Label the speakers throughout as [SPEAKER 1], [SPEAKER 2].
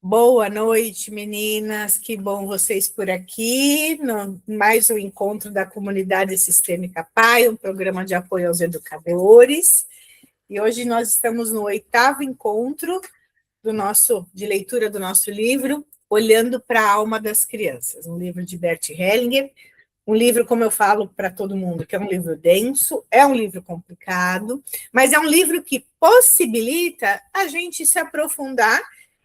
[SPEAKER 1] Boa noite, meninas. Que bom vocês por aqui. Mais um encontro da Comunidade Sistêmica PAI, um programa de apoio aos educadores. E hoje nós estamos no 8º encontro de leitura do nosso livro, Olhando para a Alma das Crianças, um livro de Bert Hellinger. Um livro, como eu falo para todo mundo, que é um livro denso, é um livro complicado, mas é um livro que possibilita a gente se aprofundar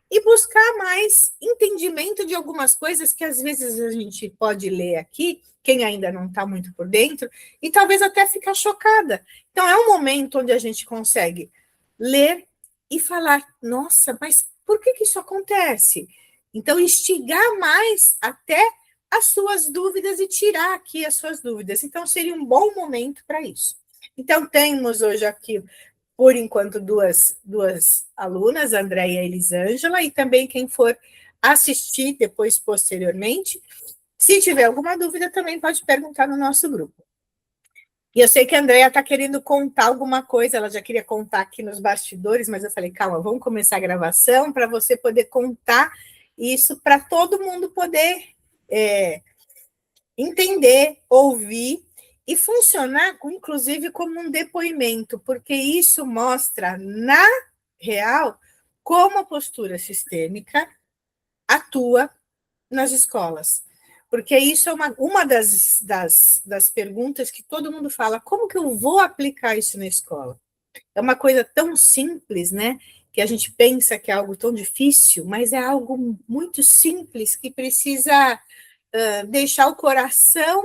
[SPEAKER 1] e buscar mais entendimento de algumas coisas que às vezes a gente pode ler aqui, quem ainda não está muito por dentro, e talvez até ficar chocada. Então, é um momento onde a gente consegue ler e falar, nossa, mas por que isso acontece? Então, instigar mais até as suas dúvidas e tirar aqui as suas dúvidas. Então, seria um bom momento para isso. Então, temos hoje aqui, por enquanto, duas alunas, a Andréia e a Elisângela, e também quem for assistir depois, posteriormente. Se tiver alguma dúvida, também pode perguntar no nosso grupo. E eu sei que a Andréia está querendo contar alguma coisa, ela já queria contar aqui nos bastidores, mas eu falei, calma, vamos começar a gravação para você poder contar isso, para todo mundo poder entender, ouvir e funcionar, inclusive, como um depoimento, porque isso mostra, na real, como a postura sistêmica atua nas escolas. Porque isso é uma das perguntas que todo mundo fala, como que eu vou aplicar isso na escola? É uma coisa tão simples, né? Que a gente pensa que é algo tão difícil, mas é algo muito simples que precisa deixar o coração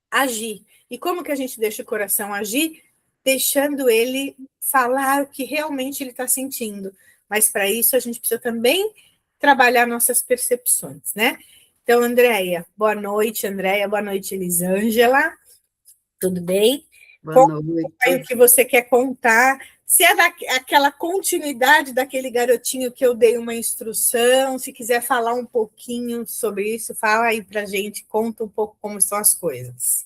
[SPEAKER 1] agir. E como que a gente deixa o coração agir? Deixando ele falar o que realmente ele está sentindo. Mas para isso a gente precisa também trabalhar nossas percepções, né? Então, Andréia, boa noite, Elisângela. Tudo bem?
[SPEAKER 2] Boa noite.
[SPEAKER 1] O que você quer contar? Se é aquela continuidade daquele garotinho que eu dei uma instrução, se quiser falar um pouquinho sobre isso, fala aí para a gente, conta um pouco como são as coisas.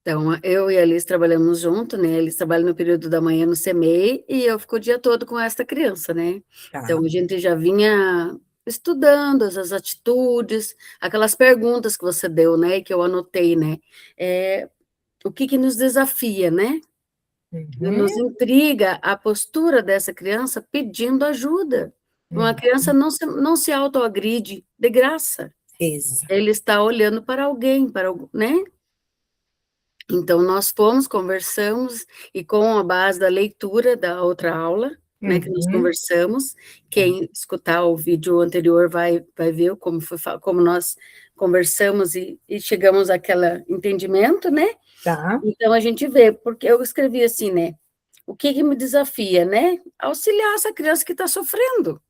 [SPEAKER 2] Então, eu e a Alice trabalhamos junto, né? Eles trabalham no período da manhã no CMEI e eu fico o dia todo com essa criança, né?
[SPEAKER 1] Tá.
[SPEAKER 2] Então, a gente já vinha estudando as atitudes, aquelas perguntas que você deu, né? Que eu anotei, né? O que nos desafia, né? Nos intriga a postura dessa criança pedindo ajuda. Uma criança não se autoagride de graça.
[SPEAKER 1] Exato.
[SPEAKER 2] Ele está olhando para alguém, né? Então, nós fomos, conversamos, e com a base da leitura da outra aula, né, que nós conversamos, quem escutar o vídeo anterior vai ver como nós conversamos e chegamos àquele entendimento, né?
[SPEAKER 1] Tá.
[SPEAKER 2] Então, a gente vê, porque eu escrevi assim, né? O que me desafia, né? Auxiliar essa criança que está sofrendo,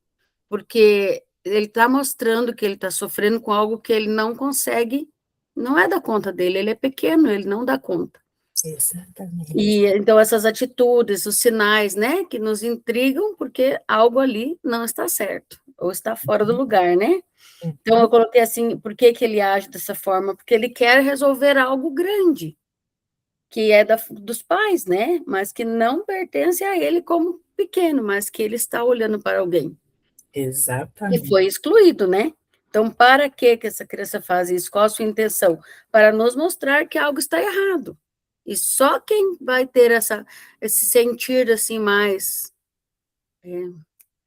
[SPEAKER 2] porque ele está mostrando que ele está sofrendo com algo que ele não consegue, não é da conta dele, ele é pequeno, ele não dá conta.
[SPEAKER 1] Exatamente.
[SPEAKER 2] E então essas atitudes, os sinais, né, que nos intrigam, porque algo ali não está certo, ou está fora do lugar, né? Então eu coloquei assim, por que ele age dessa forma? Porque ele quer resolver algo grande, que é dos pais, né? Mas que não pertence a ele como pequeno, mas que ele está olhando para alguém.
[SPEAKER 1] Exatamente.
[SPEAKER 2] E foi excluído, né? Então, para que essa criança faz isso? Qual a sua intenção? Para nos mostrar que algo está errado. E só quem vai ter esse sentir assim mais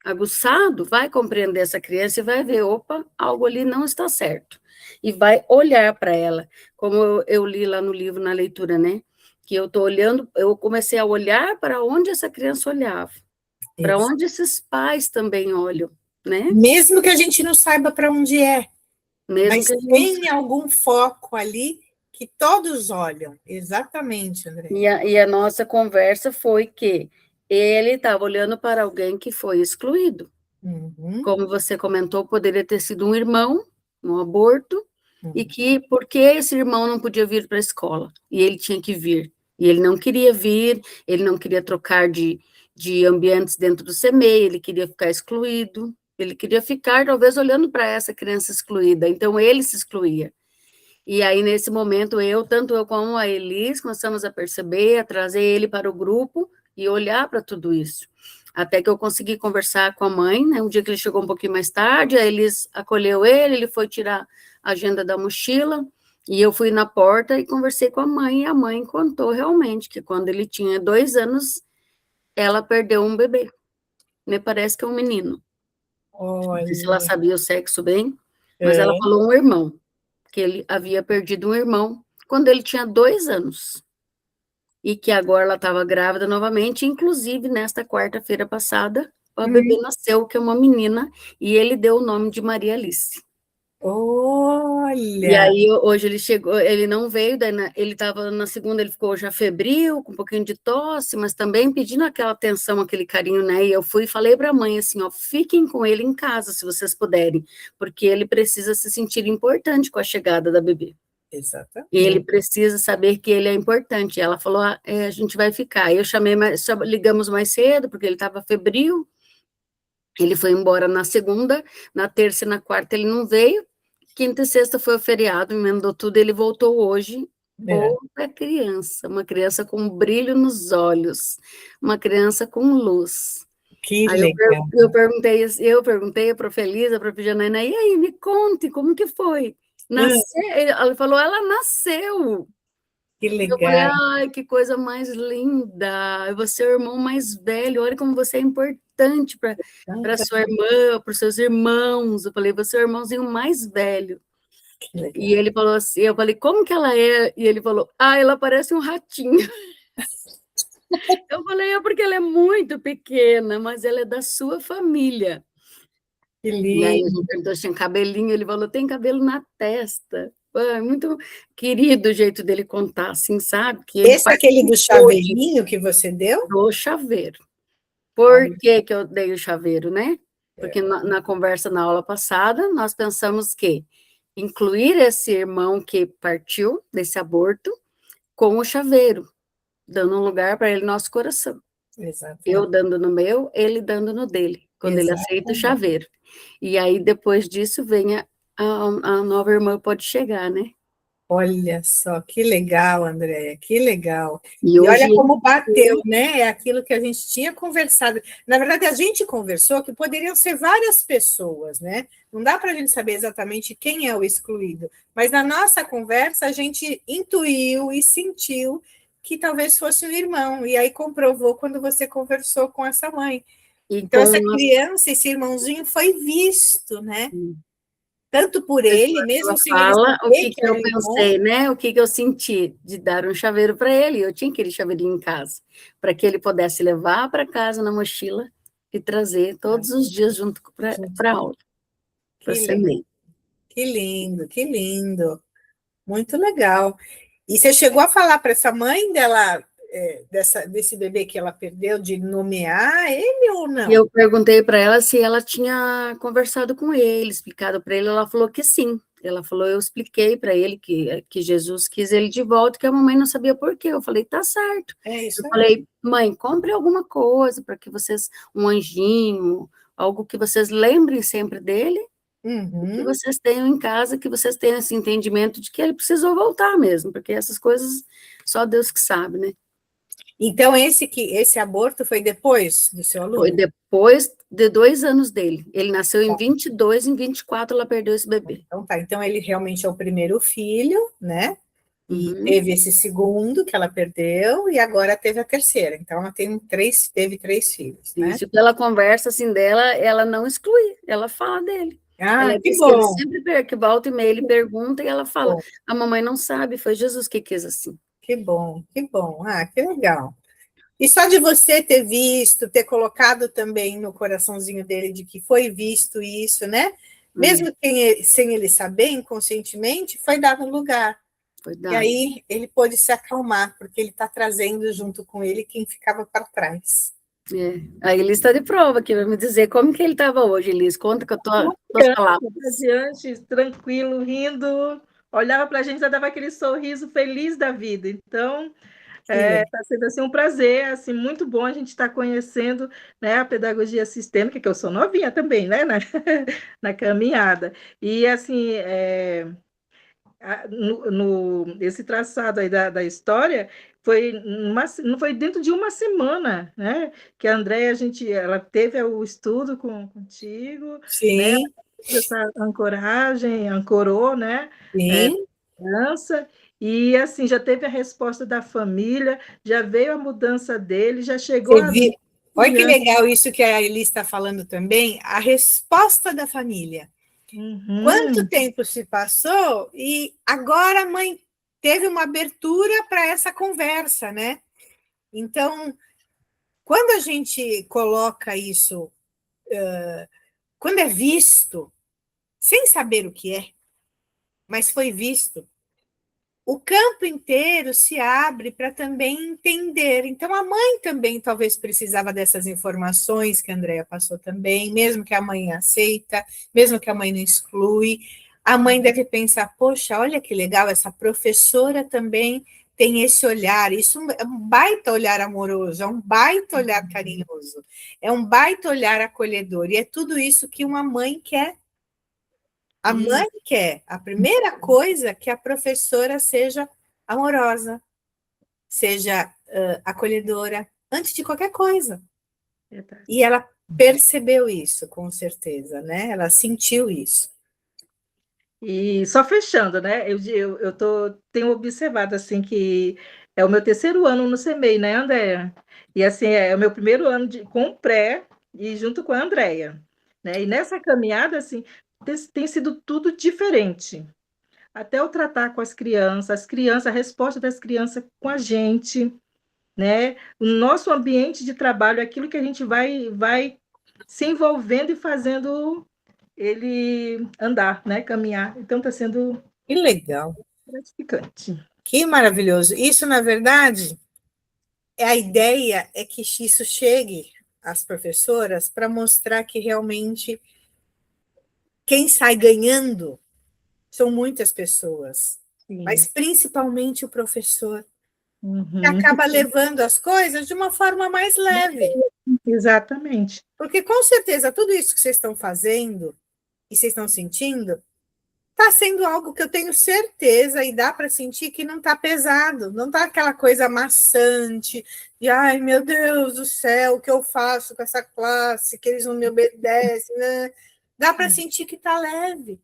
[SPEAKER 2] aguçado vai compreender essa criança e vai ver, opa, algo ali não está certo. E vai olhar para ela, como eu li lá no livro, na leitura, né? Que eu estou olhando, eu comecei a olhar para onde essa criança olhava, para onde esses pais também olham, né?
[SPEAKER 1] Mesmo que a gente não saiba para onde é,
[SPEAKER 2] Mesmo
[SPEAKER 1] mas
[SPEAKER 2] que a gente...
[SPEAKER 1] tem algum foco ali que todos olham. Exatamente, André.
[SPEAKER 2] E a nossa conversa foi que ele estava olhando para alguém que foi excluído. Como você comentou, poderia ter sido um irmão, um aborto, e que porque esse irmão não podia vir para a escola, e ele tinha que vir. E ele não queria vir, ele não queria trocar de ambientes dentro do CMEI, ele queria ficar excluído, ele queria ficar, talvez, olhando para essa criança excluída, então ele se excluía. E aí, nesse momento, tanto eu como a Elis, começamos a perceber, a trazer ele para o grupo, e olhar para tudo isso. Até que eu consegui conversar com a mãe, né? Um dia que ele chegou um pouquinho mais tarde, aí eles acolheu ele foi tirar a agenda da mochila, e eu fui na porta e conversei com a mãe, e a mãe contou realmente que quando ele tinha 2 anos, ela perdeu um bebê. Me parece que é um menino. Não sei se ela
[SPEAKER 1] Olha.
[SPEAKER 2] sabia o sexo bem, mas ela
[SPEAKER 1] É.
[SPEAKER 2] falou um irmão, que ele havia perdido um irmão quando ele tinha 2 anos. E que agora ela estava grávida novamente, inclusive nesta quarta-feira passada, a bebê nasceu, que é uma menina, e ele deu o nome de Maria Alice. E
[SPEAKER 1] Olha.
[SPEAKER 2] aí, hoje ele chegou, ele não veio, ele estava na segunda, ele ficou já febril, com um pouquinho de tosse, mas também pedindo aquela atenção, aquele carinho, né? E eu fui e falei para a mãe assim, ó, fiquem com ele em casa, se vocês puderem, porque ele precisa se sentir importante com a chegada da bebê. Ele
[SPEAKER 1] Exatamente.
[SPEAKER 2] precisa saber que ele é importante. Ela falou, a gente vai ficar. Eu chamei, ligamos mais cedo, porque ele estava febril. Ele foi embora na segunda, na terça e na quarta ele não veio. Quinta e sexta foi o feriado, emendou tudo, ele voltou hoje.
[SPEAKER 1] É.
[SPEAKER 2] Outra criança, uma criança com brilho nos olhos, uma criança com luz.
[SPEAKER 1] Que
[SPEAKER 2] Aí
[SPEAKER 1] legal.
[SPEAKER 2] eu perguntei para a Felisa, para a Janaína, e aí, me conte, como que foi? Nasceu? Ela falou, ela nasceu.
[SPEAKER 1] Que
[SPEAKER 2] Eu falei,
[SPEAKER 1] legal.
[SPEAKER 2] ai, que coisa mais linda, você é o irmão mais velho, olha como você é importante para sua irmã, para os seus irmãos. Eu falei, você é o irmãozinho mais velho.
[SPEAKER 1] Que legal.
[SPEAKER 2] E ele falou assim, eu falei, como que ela é? E ele falou, ela parece um ratinho. Eu falei, é porque ela é muito pequena, mas ela é da sua família.
[SPEAKER 1] Que
[SPEAKER 2] E aí a
[SPEAKER 1] lindo.
[SPEAKER 2] gente perguntou se tinha cabelinho, ele falou, tem cabelo na testa. É muito querido o jeito dele contar, assim, sabe? Que ele
[SPEAKER 1] Esse é aquele do
[SPEAKER 2] participou
[SPEAKER 1] chaveirinho que você deu?
[SPEAKER 2] do chaveiro. Por
[SPEAKER 1] Olha.
[SPEAKER 2] que que eu dei o chaveiro, né? Porque na conversa na aula passada, nós pensamos que incluir esse irmão que partiu desse aborto com o chaveiro, dando um lugar para ele no nosso coração. Eu
[SPEAKER 1] Exatamente.
[SPEAKER 2] dando no meu, ele dando no dele, quando ele aceita o
[SPEAKER 1] Exatamente.
[SPEAKER 2] chaveiro. E aí, depois disso, vem a nova irmã pode chegar, né?
[SPEAKER 1] Olha só, que legal, Andréia, que legal.
[SPEAKER 2] E
[SPEAKER 1] E
[SPEAKER 2] hoje
[SPEAKER 1] olha
[SPEAKER 2] ele
[SPEAKER 1] como bateu, né? É aquilo que a gente tinha conversado. Na verdade, a gente conversou que poderiam ser várias pessoas, né? Não dá para a gente saber exatamente quem é o excluído, mas na nossa conversa a gente intuiu e sentiu que talvez fosse um irmão, e aí comprovou quando você conversou com essa mãe.
[SPEAKER 2] e
[SPEAKER 1] Então, essa
[SPEAKER 2] com nós,
[SPEAKER 1] criança, esse irmãozinho foi visto, né? Tanto por ele,
[SPEAKER 2] ela
[SPEAKER 1] mesmo sem ele
[SPEAKER 2] fala o
[SPEAKER 1] saber
[SPEAKER 2] que
[SPEAKER 1] que
[SPEAKER 2] que eu
[SPEAKER 1] era irmão.
[SPEAKER 2] pensei, né? O que que eu senti de dar um chaveiro para ele. Eu tinha aquele chaveirinho em casa, para que ele pudesse levar para casa na mochila e trazer todos os dias junto para aula, para
[SPEAKER 1] Que
[SPEAKER 2] ser
[SPEAKER 1] legal,
[SPEAKER 2] meio.
[SPEAKER 1] que lindo, que lindo. Muito legal. E você chegou a falar para essa mãe dela, desse bebê que ela perdeu, de nomear ele ou
[SPEAKER 2] E
[SPEAKER 1] não?
[SPEAKER 2] eu perguntei para ela se ela tinha conversado com ele, explicado para ele. Ela falou que sim. Ela falou, eu expliquei para ele que Jesus quis ele de volta, que a mamãe não sabia por quê. Eu falei, tá certo.
[SPEAKER 1] É
[SPEAKER 2] Eu
[SPEAKER 1] isso aí.
[SPEAKER 2] falei, mãe, compre alguma coisa para que vocês, um anjinho, algo que vocês lembrem sempre dele, e que
[SPEAKER 1] Uhum.
[SPEAKER 2] vocês tenham em casa, que vocês tenham esse entendimento de que ele precisou voltar mesmo, porque essas coisas só Deus que sabe, né?
[SPEAKER 1] Então, esse aborto foi depois do seu
[SPEAKER 2] Foi
[SPEAKER 1] aluno?
[SPEAKER 2] depois de 2 anos dele. Ele nasceu em 22, em 24 ela perdeu esse bebê.
[SPEAKER 1] Então, tá. Então, ele realmente é o primeiro filho, né? E
[SPEAKER 2] Uhum.
[SPEAKER 1] teve esse segundo que ela perdeu, e agora teve a terceira. Então, ela teve 3 filhos, né?
[SPEAKER 2] Isso, pela conversa assim dela, ela não exclui, ela fala dele.
[SPEAKER 1] Ah,
[SPEAKER 2] Ela
[SPEAKER 1] que
[SPEAKER 2] diz que ele
[SPEAKER 1] bom,
[SPEAKER 2] sempre que volta e meia ele pergunta e ela
[SPEAKER 1] que
[SPEAKER 2] fala:
[SPEAKER 1] bom,
[SPEAKER 2] a mamãe não sabe, foi Jesus que quis assim.
[SPEAKER 1] que bom, que bom. Ah, que legal. E só de você ter visto, ter colocado também no coraçãozinho dele de que foi visto isso, né?
[SPEAKER 2] É,
[SPEAKER 1] Mesmo sem ele saber, inconscientemente, foi dado lugar.
[SPEAKER 2] foi
[SPEAKER 1] E
[SPEAKER 2] dado.
[SPEAKER 1] aí ele pôde se acalmar, porque ele está trazendo junto com ele quem ficava para trás.
[SPEAKER 2] É. A Elis está de prova que vai me dizer como que ele estava hoje, Elis. Conta que eu tô tuas palavras.
[SPEAKER 3] Adiante, tranquilo, rindo, olhava para a gente e dava aquele sorriso feliz da vida. Então,
[SPEAKER 1] Que legal.
[SPEAKER 3] está sendo assim, um prazer, assim, muito bom a gente estar conhecendo, né, a pedagogia sistêmica, que eu sou novinha também, né, na caminhada. E, assim, esse traçado aí da história não foi dentro de uma semana, né? Que a Andréia, ela teve o estudo contigo, né?
[SPEAKER 1] Sim,
[SPEAKER 3] Essa ancoragem, ancorou, né?
[SPEAKER 1] sim.
[SPEAKER 3] Criança, e assim, já teve a resposta da família, já veio a mudança dele, já chegou
[SPEAKER 1] Você
[SPEAKER 3] a
[SPEAKER 1] viu? Olha que
[SPEAKER 3] criança.
[SPEAKER 1] legal isso que a Eli está falando também, a resposta da família. Quanto
[SPEAKER 3] Uhum.
[SPEAKER 1] tempo se passou e agora a mãe teve uma abertura para essa conversa, né? Então, quando a gente coloca isso, quando é visto, sem saber o que é, mas foi visto, o campo inteiro se abre para também entender. Então, a mãe também talvez precisava dessas informações que a Andrea passou também, mesmo que a mãe aceita, mesmo que a mãe não exclui. A mãe deve pensar, poxa, olha que legal, essa professora também tem esse olhar, isso é um baita olhar amoroso, é um baita olhar carinhoso, é um baita olhar acolhedor, e é tudo isso que uma mãe quer. A mãe quer, a primeira coisa, que a professora seja amorosa, seja acolhedora, antes de qualquer coisa.
[SPEAKER 3] Verdade.
[SPEAKER 1] E ela percebeu isso, com certeza, né? Ela sentiu isso.
[SPEAKER 3] E só fechando, né? Tenho observado assim que é o meu terceiro ano no CEMEI, né, Andréia? E assim, é o meu primeiro ano com o pré e junto com a Andréia, né? E nessa caminhada, assim, tem sido tudo diferente. Até o tratar com as crianças, a resposta das crianças com a gente, né? O nosso ambiente de trabalho, aquilo que a gente vai se envolvendo e fazendo ele andar, né? Caminhar. Então está sendo
[SPEAKER 1] Que legal,
[SPEAKER 3] gratificante.
[SPEAKER 1] que maravilhoso. Isso, na verdade, a ideia é que isso chegue às professoras para mostrar que realmente quem sai ganhando são muitas pessoas, mas
[SPEAKER 3] Sim.
[SPEAKER 1] principalmente o professor, que
[SPEAKER 3] Uhum.
[SPEAKER 1] acaba levando as coisas de uma forma mais leve.
[SPEAKER 3] Exatamente.
[SPEAKER 1] Porque, com certeza, tudo isso que vocês estão fazendo e vocês estão sentindo está sendo algo que eu tenho certeza e dá para sentir que não está pesado, não está aquela coisa maçante de, ai, meu Deus do céu, o que eu faço com essa classe, que eles não me obedecem, né? Dá para sentir que está leve.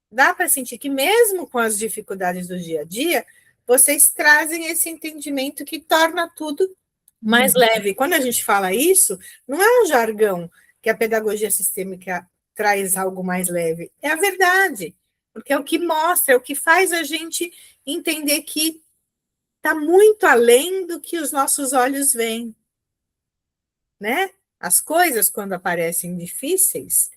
[SPEAKER 1] Dá para sentir que, mesmo com as dificuldades do dia a dia, vocês trazem esse entendimento que torna tudo mais leve. Quando a gente fala isso, não é um jargão que a pedagogia sistêmica traz algo mais leve, é a verdade, porque é o que mostra, é o que faz a gente entender que está muito além do que os nossos olhos veem, né? As coisas, quando aparecem difíceis,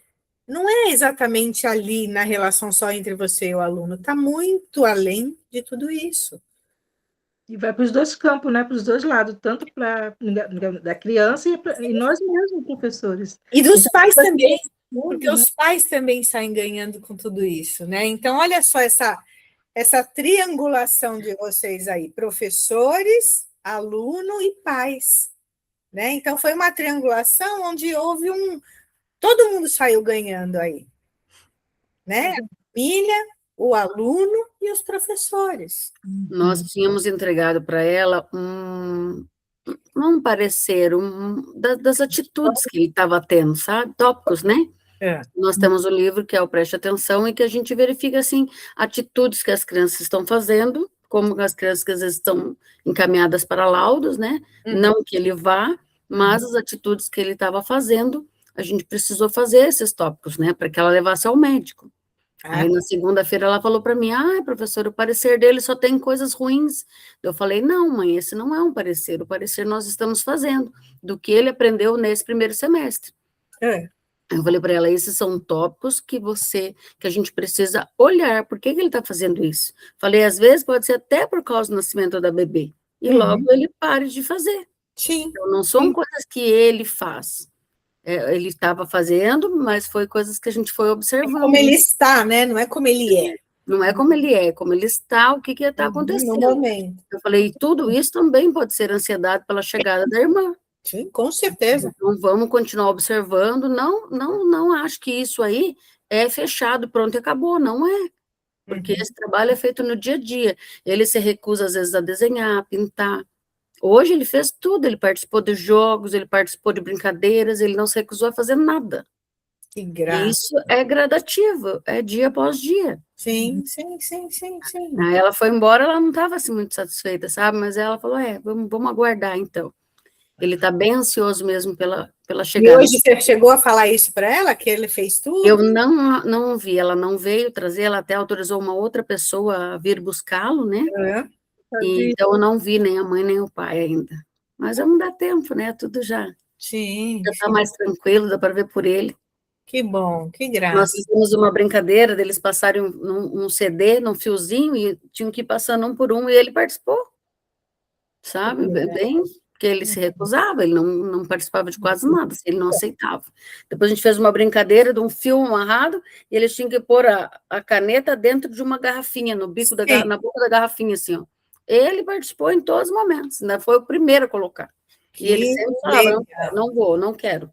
[SPEAKER 1] não é exatamente ali na relação só entre você e o aluno, está muito além de tudo isso.
[SPEAKER 3] E vai para os dois campos, né? Para os dois lados, tanto para da criança e nós mesmos, professores.
[SPEAKER 1] E dos
[SPEAKER 3] Então,
[SPEAKER 1] pais
[SPEAKER 3] vai ser
[SPEAKER 1] também, porque
[SPEAKER 3] mundo, né?
[SPEAKER 1] os pais também saem ganhando com tudo isso, né? Então, olha só essa triangulação de vocês aí, professores, aluno e pais, né? Então, foi uma triangulação onde houve todo mundo saiu ganhando aí, né? A família, o aluno e os professores.
[SPEAKER 2] Nós tínhamos entregado para ela um parecer das atitudes que ele estava tendo, sabe? Tópicos, né?
[SPEAKER 1] É.
[SPEAKER 2] Nós temos o livro que é o Preste Atenção e que a gente verifica, assim, atitudes que as crianças estão fazendo, como as crianças que às vezes estão encaminhadas para laudos, né? Não que ele vá, mas as atitudes que ele estava fazendo, a gente precisou fazer esses tópicos, né? Para que ela levasse ao médico. Aí, na segunda-feira, ela falou para mim, professor, o parecer dele só tem coisas ruins. Eu falei, não, mãe, esse não é um parecer, o parecer nós estamos fazendo, do que ele aprendeu nesse primeiro semestre.
[SPEAKER 1] É.
[SPEAKER 2] Eu falei para ela, esses são tópicos que a gente precisa olhar, por que ele está fazendo isso? Falei, às vezes pode ser até por causa do nascimento da bebê, e logo ele pare de fazer.
[SPEAKER 1] Sim.
[SPEAKER 2] Então, não são coisas que ele faz, ele estava fazendo, mas foi coisas que a gente foi observando.
[SPEAKER 1] É como ele está, né? Não é como ele é.
[SPEAKER 2] Não é como ele é, como ele está, o que está acontecendo.
[SPEAKER 1] No momento.
[SPEAKER 2] Eu falei, tudo isso também pode ser ansiedade pela chegada da irmã.
[SPEAKER 1] Sim, com certeza.
[SPEAKER 2] Então, vamos continuar observando. Não acho que isso aí é fechado, pronto e acabou. Não é. porque esse trabalho é feito no dia a dia. Ele se recusa, às vezes, a desenhar, a pintar. Hoje ele fez tudo, ele participou de jogos, ele participou de brincadeiras, ele não se recusou a fazer nada.
[SPEAKER 1] Que graça.
[SPEAKER 2] E isso é gradativo, é dia após dia.
[SPEAKER 1] Sim, sim.
[SPEAKER 2] Aí ela foi embora, ela não estava assim, muito satisfeita, sabe? Mas ela falou, vamos aguardar, então. Ele está bem ansioso mesmo pela
[SPEAKER 1] E
[SPEAKER 2] chegada.
[SPEAKER 1] hoje você chegou a falar isso para ela, que ele fez tudo?
[SPEAKER 2] Eu não vi, ela não veio trazer, ela até autorizou uma outra pessoa a vir buscá-lo, né? E, então eu não vi nem a mãe nem o pai ainda. Mas não dá tempo, né? Tudo já está mais tranquilo, dá para ver por ele.
[SPEAKER 1] Que bom, que graça.
[SPEAKER 2] Nós fizemos uma brincadeira deles passarem um CD num fiozinho e tinham que ir passando um por um e ele participou, sabe? Bem, porque ele se recusava, ele não participava de quase nada, ele não aceitava. Depois a gente fez uma brincadeira de um fio amarrado e eles tinham que pôr a caneta dentro de uma garrafinha, no bico na boca da garrafinha, assim, ó. Ele participou em todos os momentos, ainda foi o primeiro a colocar. E ele sempre falava, não vou, não quero.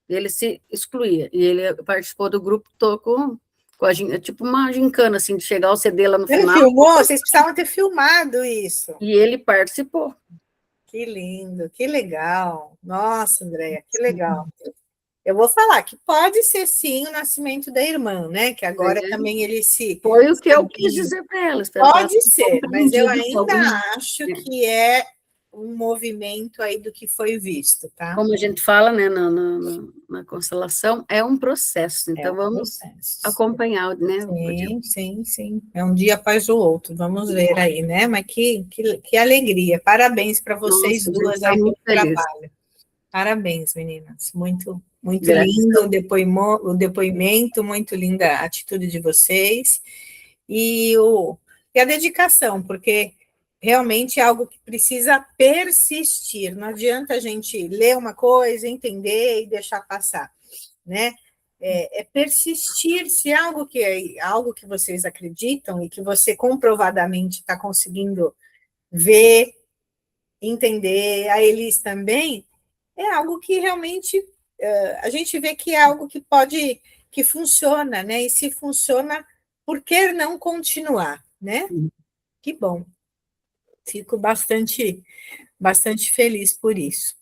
[SPEAKER 2] Ele se excluía, e ele participou do grupo todo com tipo uma gincana, assim, de chegar ao CD lá no final.
[SPEAKER 1] Ele filmou? Vocês precisavam ter filmado isso.
[SPEAKER 2] E ele participou.
[SPEAKER 1] Que lindo, que legal. Nossa, Andréia, que legal. Eu vou falar que pode ser, sim, o nascimento da irmã, né? Que agora também ele se...
[SPEAKER 2] Foi o que eu quis dizer para ela.
[SPEAKER 1] Pode ser, mas eu ainda acho que é um movimento aí do que foi visto, tá?
[SPEAKER 2] Como a gente fala, né, na constelação, é um processo, então vamos acompanhar, né?
[SPEAKER 1] Sim. É um dia após o outro, vamos ver aí, né? Mas que alegria, parabéns para vocês duas aí pelo trabalho. Parabéns, meninas, muito lindo o depoimento, muito linda a atitude de vocês e a dedicação, porque realmente é algo que precisa persistir, não adianta a gente ler uma coisa, entender e deixar passar, né? É persistir, se é algo que vocês acreditam e que você comprovadamente está conseguindo ver, entender, a Elis também, é algo que realmente a gente vê que é algo que funciona, né? E se funciona, por que não continuar, né? Que bom. Fico bastante feliz por isso.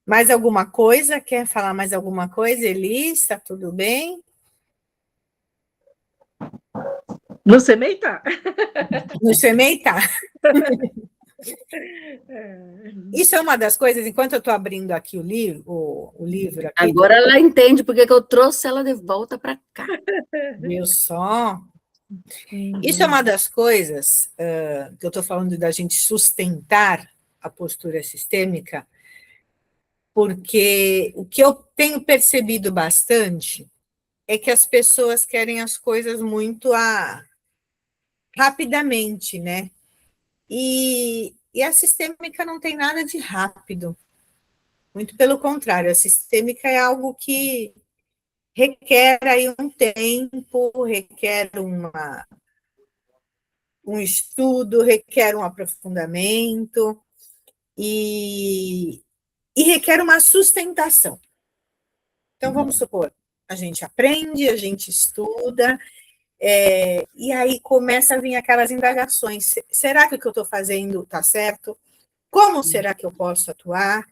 [SPEAKER 1] Mais alguma coisa? Quer falar mais alguma coisa, Elis? Está tudo bem?
[SPEAKER 3] No SEMEI tá.
[SPEAKER 1] No SEMEI tá. Isso é uma das coisas, enquanto eu estou abrindo aqui o livro aqui,
[SPEAKER 2] agora ela entende porque que eu trouxe ela de volta para cá.
[SPEAKER 1] Viu só? Isso é uma das coisas que eu estou falando da gente sustentar a postura sistêmica, porque o que eu tenho percebido bastante é que as pessoas querem as coisas muito rapidamente, né? E a sistêmica não tem nada de rápido. Muito pelo contrário, a sistêmica é algo que requer aí um tempo, requer um estudo, requer um aprofundamento e requer uma sustentação. Então, vamos supor, a gente aprende, a gente estuda, e aí começa a vir aquelas indagações. Será que o que eu estou fazendo está certo? Como será que eu posso atuar?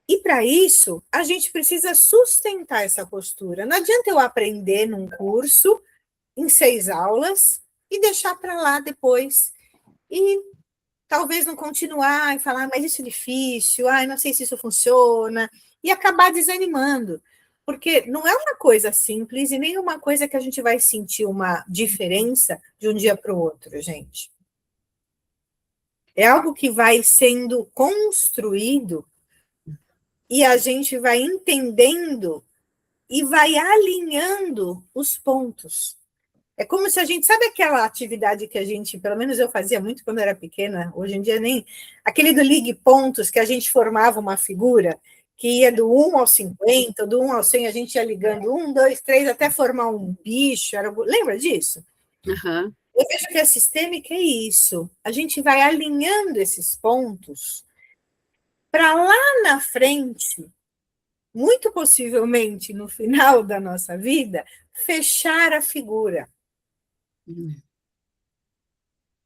[SPEAKER 1] E, para isso, a gente precisa sustentar essa postura. Não adianta eu aprender num curso, em 6 aulas, e deixar para lá depois. E talvez não continuar e falar, mas isso é difícil, não sei se isso funciona, e acabar desanimando. Porque não é uma coisa simples e nem uma coisa que a gente vai sentir uma diferença de um dia para o outro, gente. É algo que vai sendo construído e a gente vai entendendo e vai alinhando os pontos. É como se a gente, sabe aquela atividade que a gente, pelo menos eu fazia muito quando era pequena, hoje em dia nem, aquele do ligue pontos, que a gente formava uma figura que ia do 1 ao 50, do 1 ao 100, a gente ia ligando 1, 2, 3, até formar um bicho, lembra disso?
[SPEAKER 2] Uhum.
[SPEAKER 1] Eu vejo que a sistêmica é isso, a gente vai alinhando esses pontos para lá na frente, muito possivelmente no final da nossa vida, fechar a figura.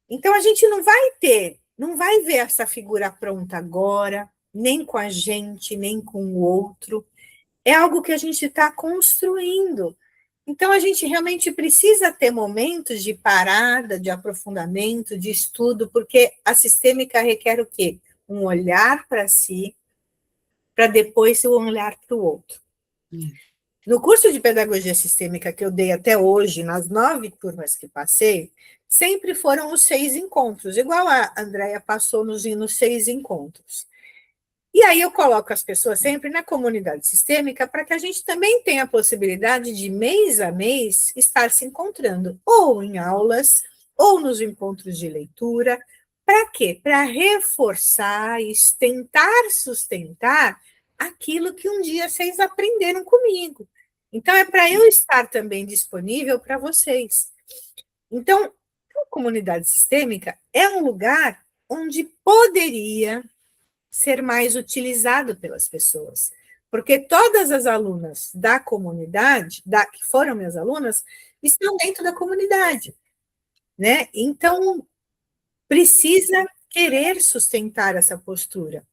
[SPEAKER 1] Então, a gente não vai ver essa figura pronta agora, nem com a gente, nem com o outro. É algo que a gente está construindo. Então, a gente realmente precisa ter momentos de parada, de aprofundamento, de estudo, porque a sistêmica requer o quê? Um olhar para si, para depois um olhar para o outro. No curso de pedagogia sistêmica que eu dei até hoje, nas 9 turmas que passei, sempre foram os 6 encontros, igual a Andréia passou nos 6 encontros. E aí eu coloco as pessoas sempre na comunidade sistêmica para que a gente também tenha a possibilidade de, mês a mês, estar se encontrando, ou em aulas, ou nos encontros de leitura. Para quê? Para reforçar e tentar sustentar aquilo que um dia vocês aprenderam comigo. Então, é para eu estar também disponível para vocês. Então, a comunidade sistêmica é um lugar onde poderia ser mais utilizado pelas pessoas. Porque todas as alunas da comunidade, que foram minhas alunas, estão dentro da comunidade. Né? Então, precisa querer sustentar essa postura.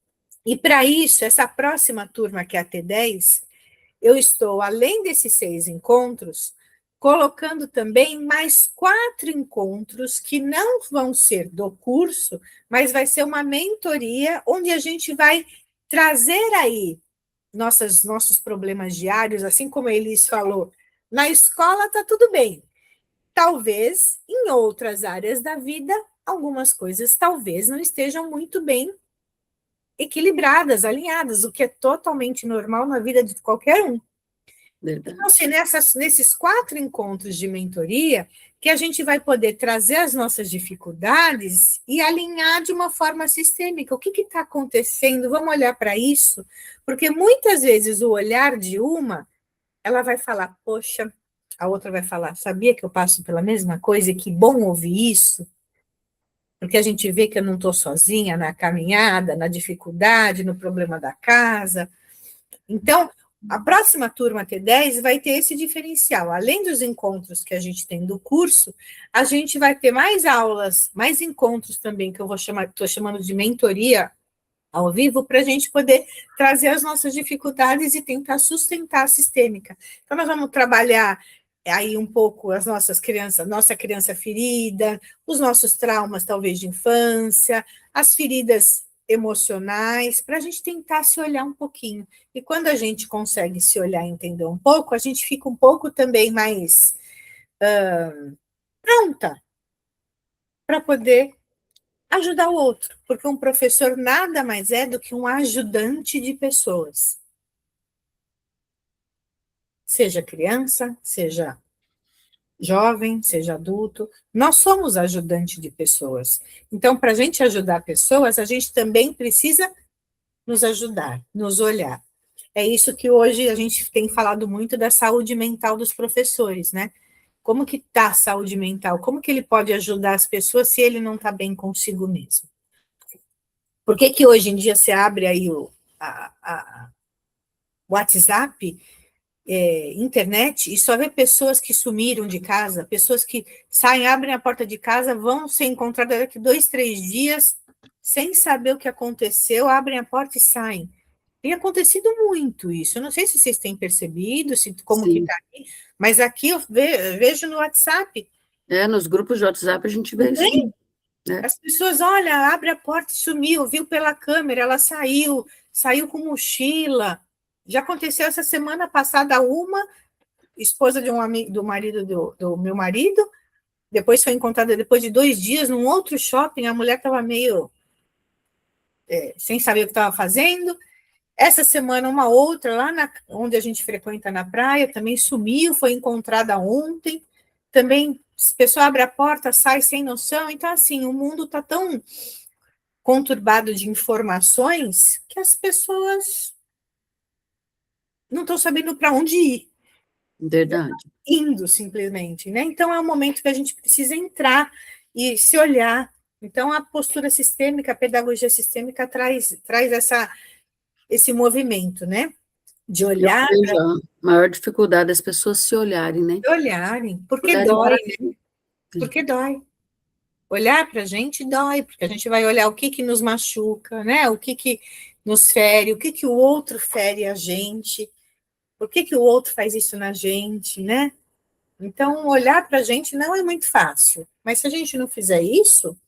[SPEAKER 1] E, para isso, essa próxima turma, que é a T10, eu estou, além desses 6 encontros, colocando também mais 4 encontros que não vão ser do curso, mas vai ser uma mentoria, onde a gente vai trazer aí nossos problemas diários, assim como a Elis falou, na escola está tudo bem. Talvez, em outras áreas da vida, algumas coisas talvez não estejam muito bem equilibradas, alinhadas, o que é totalmente normal na vida de qualquer um.
[SPEAKER 2] Verdade.
[SPEAKER 1] Então, assim, nesses 4 encontros de mentoria, que a gente vai poder trazer as nossas dificuldades e alinhar de uma forma sistêmica. O que está acontecendo? Vamos olhar para isso, porque muitas vezes o olhar de uma, ela vai falar, poxa, a outra vai falar, sabia que eu passo pela mesma coisa e que bom ouvir isso? Porque a gente vê que eu não estou sozinha na caminhada, na dificuldade, no problema da casa. Então, a próxima turma T10 vai ter esse diferencial. Além dos encontros que a gente tem do curso, a gente vai ter mais aulas, mais encontros também, que eu estou chamando de mentoria ao vivo, para a gente poder trazer as nossas dificuldades e tentar sustentar a sistêmica. Então, nós vamos trabalhar aí um pouco as nossas crianças, nossa criança ferida, os nossos traumas, talvez, de infância, as feridas emocionais, para a gente tentar se olhar um pouquinho. E quando a gente consegue se olhar e entender um pouco, a gente fica um pouco também mais pronta para poder ajudar o outro, porque um professor nada mais é do que um ajudante de pessoas. Seja criança, seja jovem, seja adulto, nós somos ajudante de pessoas. Então, para a gente ajudar pessoas, a gente também precisa nos ajudar, nos olhar. É isso que hoje a gente tem falado muito da saúde mental dos professores, né? Como que está a saúde mental? Como que ele pode ajudar as pessoas se ele não está bem consigo mesmo? Por que hoje em dia você abre aí o WhatsApp, internet, e só vê pessoas que sumiram de casa, pessoas que saem, abrem a porta de casa, vão ser encontradas daqui 2, 3 dias, sem saber o que aconteceu, abrem a porta e saem. Tem acontecido muito isso. Eu não sei se vocês têm percebido, como que está aqui, mas aqui eu vejo no WhatsApp.
[SPEAKER 2] Nos grupos de WhatsApp a gente vê isso.
[SPEAKER 1] As pessoas, olha, abre a porta e sumiu, viu pela câmera, ela saiu com mochila. Já aconteceu essa semana passada, uma esposa de um amigo, do marido do meu marido, depois foi encontrada depois de 2 dias num outro shopping, a mulher estava meio sem saber o que estava fazendo. Essa semana, uma outra, lá onde a gente frequenta na praia, também sumiu, foi encontrada ontem. Também, a pessoa abre a porta, sai sem noção. Então, assim, o mundo está tão conturbado de informações que as pessoas não estão sabendo para onde ir.
[SPEAKER 2] Verdade.
[SPEAKER 1] Indo, simplesmente, né? Então, é um momento que a gente precisa entrar e se olhar. Então, a postura sistêmica, a pedagogia sistêmica traz esse movimento, né? De olhar.
[SPEAKER 2] Eu vejo a maior dificuldade das pessoas se olharem, né?
[SPEAKER 1] Olharem, porque
[SPEAKER 2] Olharem
[SPEAKER 1] dói,
[SPEAKER 2] para
[SPEAKER 1] né? porque dói. Olhar para a gente dói, porque a gente vai olhar o que nos machuca, né? O que nos fere, o que o outro fere a gente, por que o outro faz isso na gente, né? Então, olhar para a gente não é muito fácil, mas se a gente não fizer isso,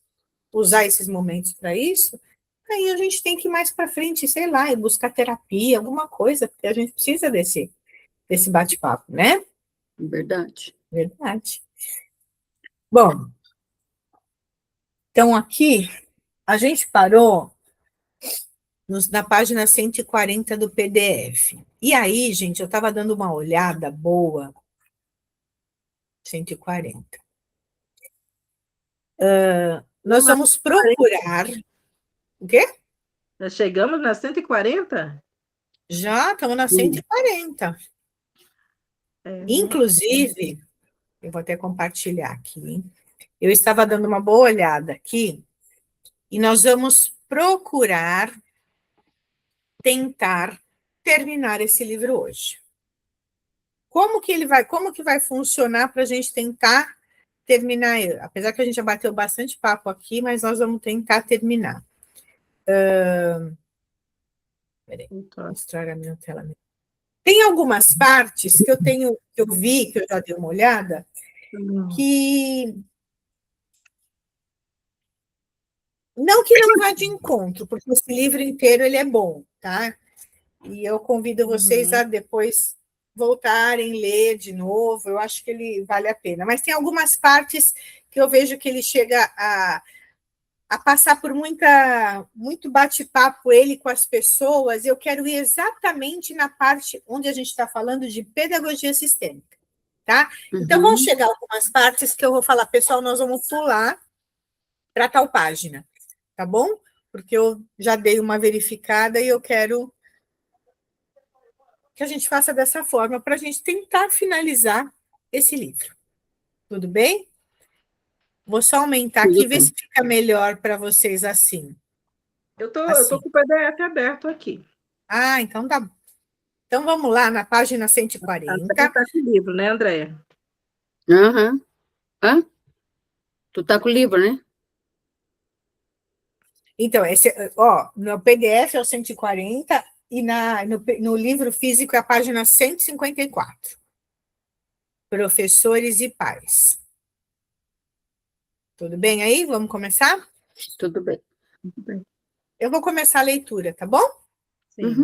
[SPEAKER 1] usar esses momentos para isso, aí a gente tem que ir mais para frente, sei lá, e buscar terapia, alguma coisa, porque a gente precisa desse bate-papo, né?
[SPEAKER 2] Verdade.
[SPEAKER 1] Verdade. Bom, então aqui a gente parou na página 140 do PDF. E aí, gente, eu estava dando uma olhada boa. 140. Nós vamos procurar. O quê?
[SPEAKER 3] Já chegamos na 140?
[SPEAKER 1] Já estamos na 140. Inclusive, eu vou até compartilhar aqui, hein? Eu estava dando uma boa olhada aqui, e nós vamos procurar tentar terminar esse livro hoje. Como que vai funcionar para a gente tentar terminar ele? Apesar que a gente já bateu bastante papo aqui, mas nós vamos tentar terminar. Peraí, vou mostrar a minha tela. Tem algumas partes que eu vi, que eu já dei uma olhada, que não vá de encontro, porque esse livro inteiro ele é bom, tá? E eu convido vocês a depois voltarem, ler de novo, eu acho que ele vale a pena. Mas tem algumas partes que eu vejo que ele chega a passar por muito bate-papo ele com as pessoas, eu quero ir exatamente na parte onde a gente está falando de pedagogia sistêmica, tá? Então, vão chegar algumas partes que eu vou falar, pessoal, nós vamos pular para tal página, tá bom? Porque eu já dei uma verificada e eu quero que a gente faça dessa forma, para a gente tentar finalizar esse livro. Tudo bem? Vou só aumentar aqui e ver se fica melhor para vocês assim.
[SPEAKER 3] Eu tô
[SPEAKER 1] Assim.
[SPEAKER 3] com o PDF aberto aqui.
[SPEAKER 1] Ah, então tá bom. Então vamos lá na página 140.
[SPEAKER 3] Tá com o livro, né, Andréia?
[SPEAKER 2] Aham. Hã? Tu tá com o livro, né?
[SPEAKER 1] Então, no PDF é o 140 e no livro físico é a página 154. Professores e pais. Tudo bem aí? Vamos começar?
[SPEAKER 2] Tudo bem.
[SPEAKER 1] Eu vou começar a leitura, tá bom?
[SPEAKER 3] Sim.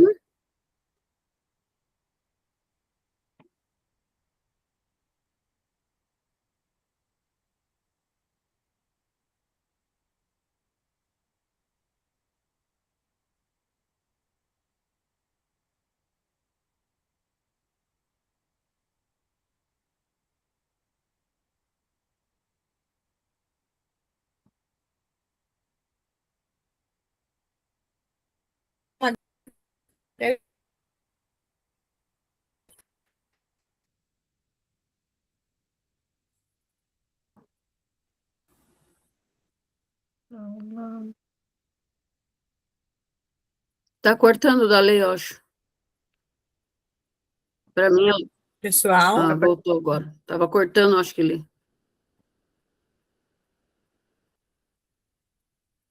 [SPEAKER 2] Tá cortando da lei, eu acho. Para mim,
[SPEAKER 1] Pessoal,
[SPEAKER 2] voltou agora. Tava cortando, acho que ele.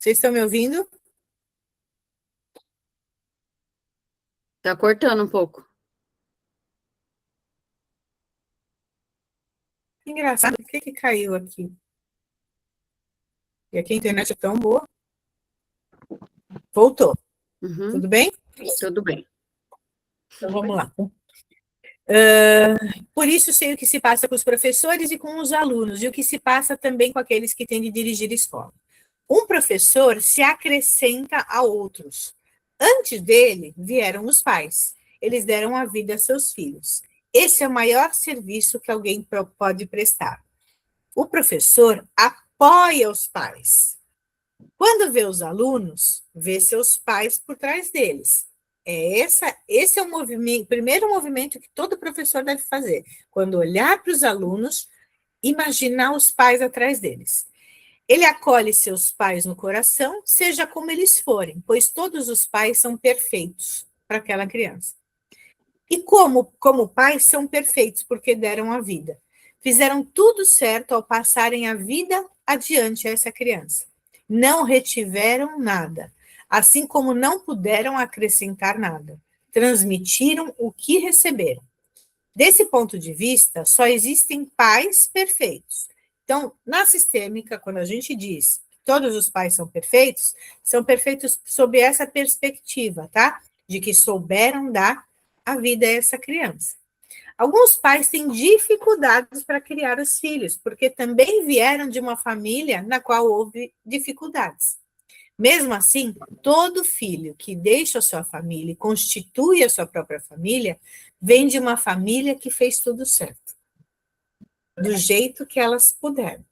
[SPEAKER 1] vocês estão me ouvindo?
[SPEAKER 2] Tá cortando um pouco.
[SPEAKER 1] Engraçado, o que caiu aqui? E aqui a internet é tão boa. Voltou. Tudo bem?
[SPEAKER 2] Tudo bem.
[SPEAKER 1] Então vamos lá. Por isso, sei o que se passa com os professores e com os alunos, e o que se passa também com aqueles que têm de dirigir a escola. Um professor se acrescenta a outros. Antes dele, vieram os pais. Eles deram a vida a seus filhos. Esse é o maior serviço que alguém pode prestar. O professor apoia os pais. Quando vê os alunos, vê seus pais por trás deles. Esse é o primeiro movimento que todo professor deve fazer. Quando olhar para os alunos, imaginar os pais atrás deles. Ele acolhe seus pais no coração, seja como eles forem, pois todos os pais são perfeitos para aquela criança. E como pais são perfeitos, porque deram a vida. fizeram tudo certo ao passarem a vida adiante a essa criança. Não retiveram nada, assim como não puderam acrescentar nada. Transmitiram o que receberam. Desse ponto de vista, só existem pais perfeitos. Então, na sistêmica, quando a gente diz que todos os pais são perfeitos sob essa perspectiva, tá? De que souberam dar a vida a essa criança. Alguns pais têm dificuldades para criar os filhos, porque também vieram de uma família na qual houve dificuldades. Mesmo assim, todo filho que deixa a sua família e constitui a sua própria família, vem de uma família que fez tudo certo, do jeito que elas puderam.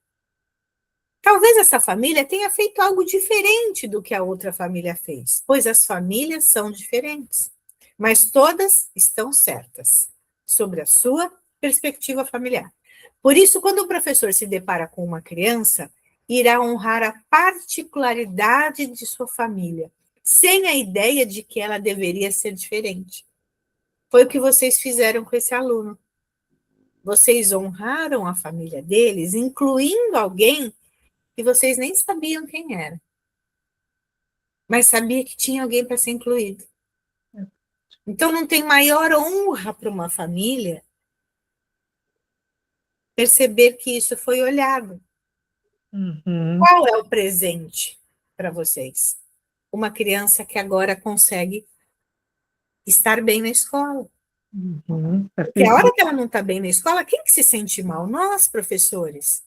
[SPEAKER 1] Talvez essa família tenha feito algo diferente do que a outra família fez, pois as famílias são diferentes, mas todas estão certas sobre a sua perspectiva familiar. Por isso, quando o professor se depara com uma criança, irá honrar a particularidade de sua família, sem a ideia de que ela deveria ser diferente. Foi o que vocês fizeram com esse aluno. Vocês honraram a família deles, incluindo alguém que vocês nem sabiam quem era, mas sabia que tinha alguém para ser incluído. Então, não tem maior honra para uma família perceber que isso foi olhado. Qual é o presente para vocês? Uma criança que agora consegue estar bem na escola. Porque a hora que ela não está bem na escola, quem que se sente mal? Nós, professores.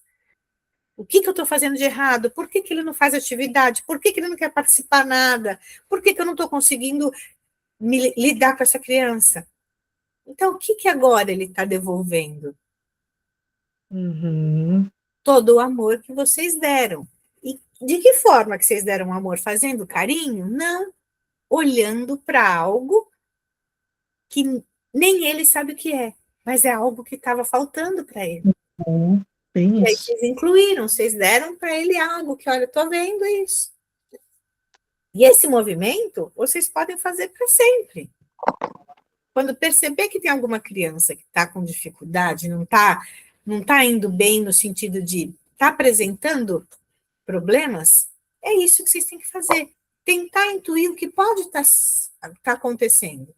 [SPEAKER 1] O que eu estou fazendo de errado? Por que ele não faz atividade? Por que ele não quer participar nada? Por que eu não estou conseguindo lidar com essa criança? Então, o que agora ele está devolvendo? Todo o amor que vocês deram. E de que forma que vocês deram amor? Fazendo carinho? Não. Olhando para algo que nem ele sabe o que é, mas é algo que estava faltando para ele. E aí vocês incluíram, vocês deram para ele algo que, olha, eu estou vendo isso. E esse movimento, vocês podem fazer para sempre. Quando perceber que tem alguma criança que está com dificuldade, não tá indo bem no sentido de tá apresentando problemas, é isso que vocês têm que fazer. Tentar intuir o que pode estar acontecendo.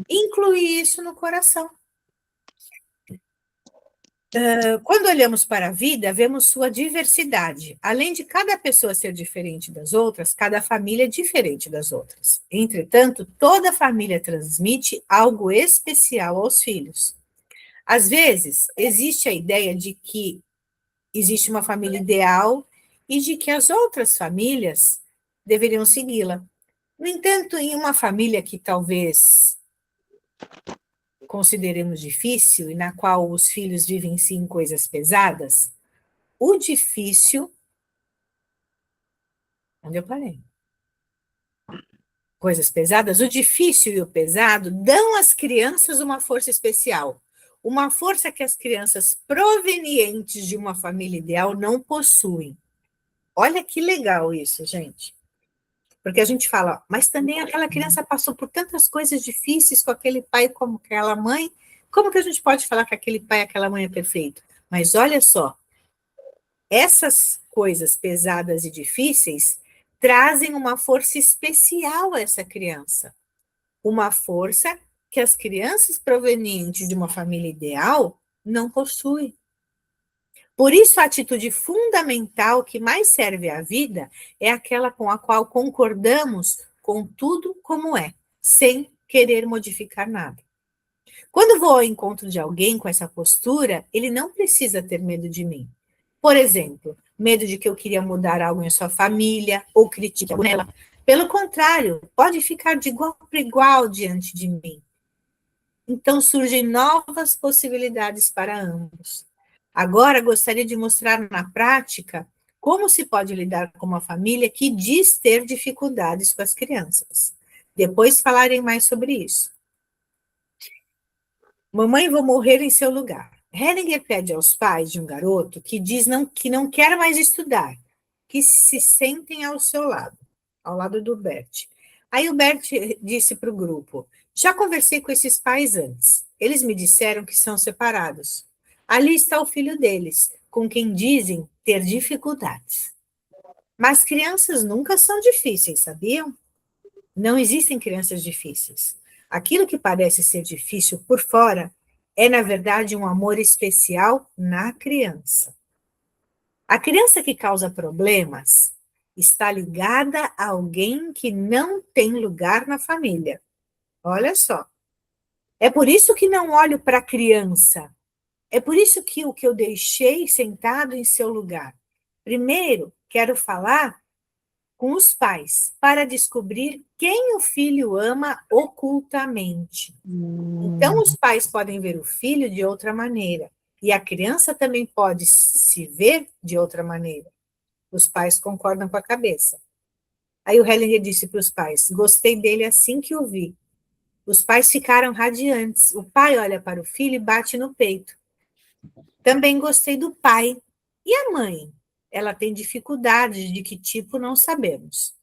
[SPEAKER 1] Incluir isso no coração. Quando olhamos para a vida, vemos sua diversidade. Além de cada pessoa ser diferente das outras, cada família é diferente das outras. Entretanto, toda família transmite algo especial aos filhos. Às vezes, existe a ideia de que existe uma família ideal e de que as outras famílias deveriam segui-la. No entanto, em uma família que talvez consideremos difícil e na qual os filhos vivenciam coisas pesadas, o difícil... Onde eu parei? Coisas pesadas, o difícil e o pesado dão às crianças uma força especial, uma força que as crianças provenientes de uma família ideal não possuem. Olha que legal isso, gente. Porque a gente fala, mas também aquela criança passou por tantas coisas difíceis com aquele pai como aquela mãe, como que a gente pode falar que aquele pai e aquela mãe é perfeito? Mas olha só, essas coisas pesadas e difíceis trazem uma força especial a essa criança. Uma força que as crianças provenientes de uma família ideal não possuem. Por isso, a atitude fundamental que mais serve à vida é aquela com a qual concordamos com tudo como é, sem querer modificar nada. Quando vou ao encontro de alguém com essa postura, ele não precisa ter medo de mim. Por exemplo, medo de que eu queria mudar algo em sua família ou critique ela. Pelo contrário, pode ficar de igual para igual diante de mim. Então surgem novas possibilidades para ambos. Agora gostaria de mostrar na prática como se pode lidar com uma família que diz ter dificuldades com as crianças. Depois falarei mais sobre isso. Mamãe, vou morrer em seu lugar. Hellinger pede aos pais de um garoto que diz que não quer mais estudar, que se sentem ao seu lado, ao lado do Bert. Aí o Bert disse para o grupo, já conversei com esses pais antes. Eles me disseram que são separados. Ali está o filho deles, com quem dizem ter dificuldades. Mas crianças nunca são difíceis, sabiam? Não existem crianças difíceis. Aquilo que parece ser difícil por fora é, na verdade, um amor especial na criança. A criança que causa problemas está ligada a alguém que não tem lugar na família. Olha só. É por isso que não olho para a criança. É por isso que o que eu deixei sentado em seu lugar. Primeiro, quero falar com os pais para descobrir quem o filho ama ocultamente. Então, os pais podem ver o filho de outra maneira. E a criança também pode se ver de outra maneira. Os pais concordam com a cabeça. Aí o Hellinger disse para os pais: gostei dele assim que o vi. Os pais ficaram radiantes. O pai olha para o filho e bate no peito. Também gostei do pai. E a mãe? Ela tem dificuldades de que tipo não sabemos.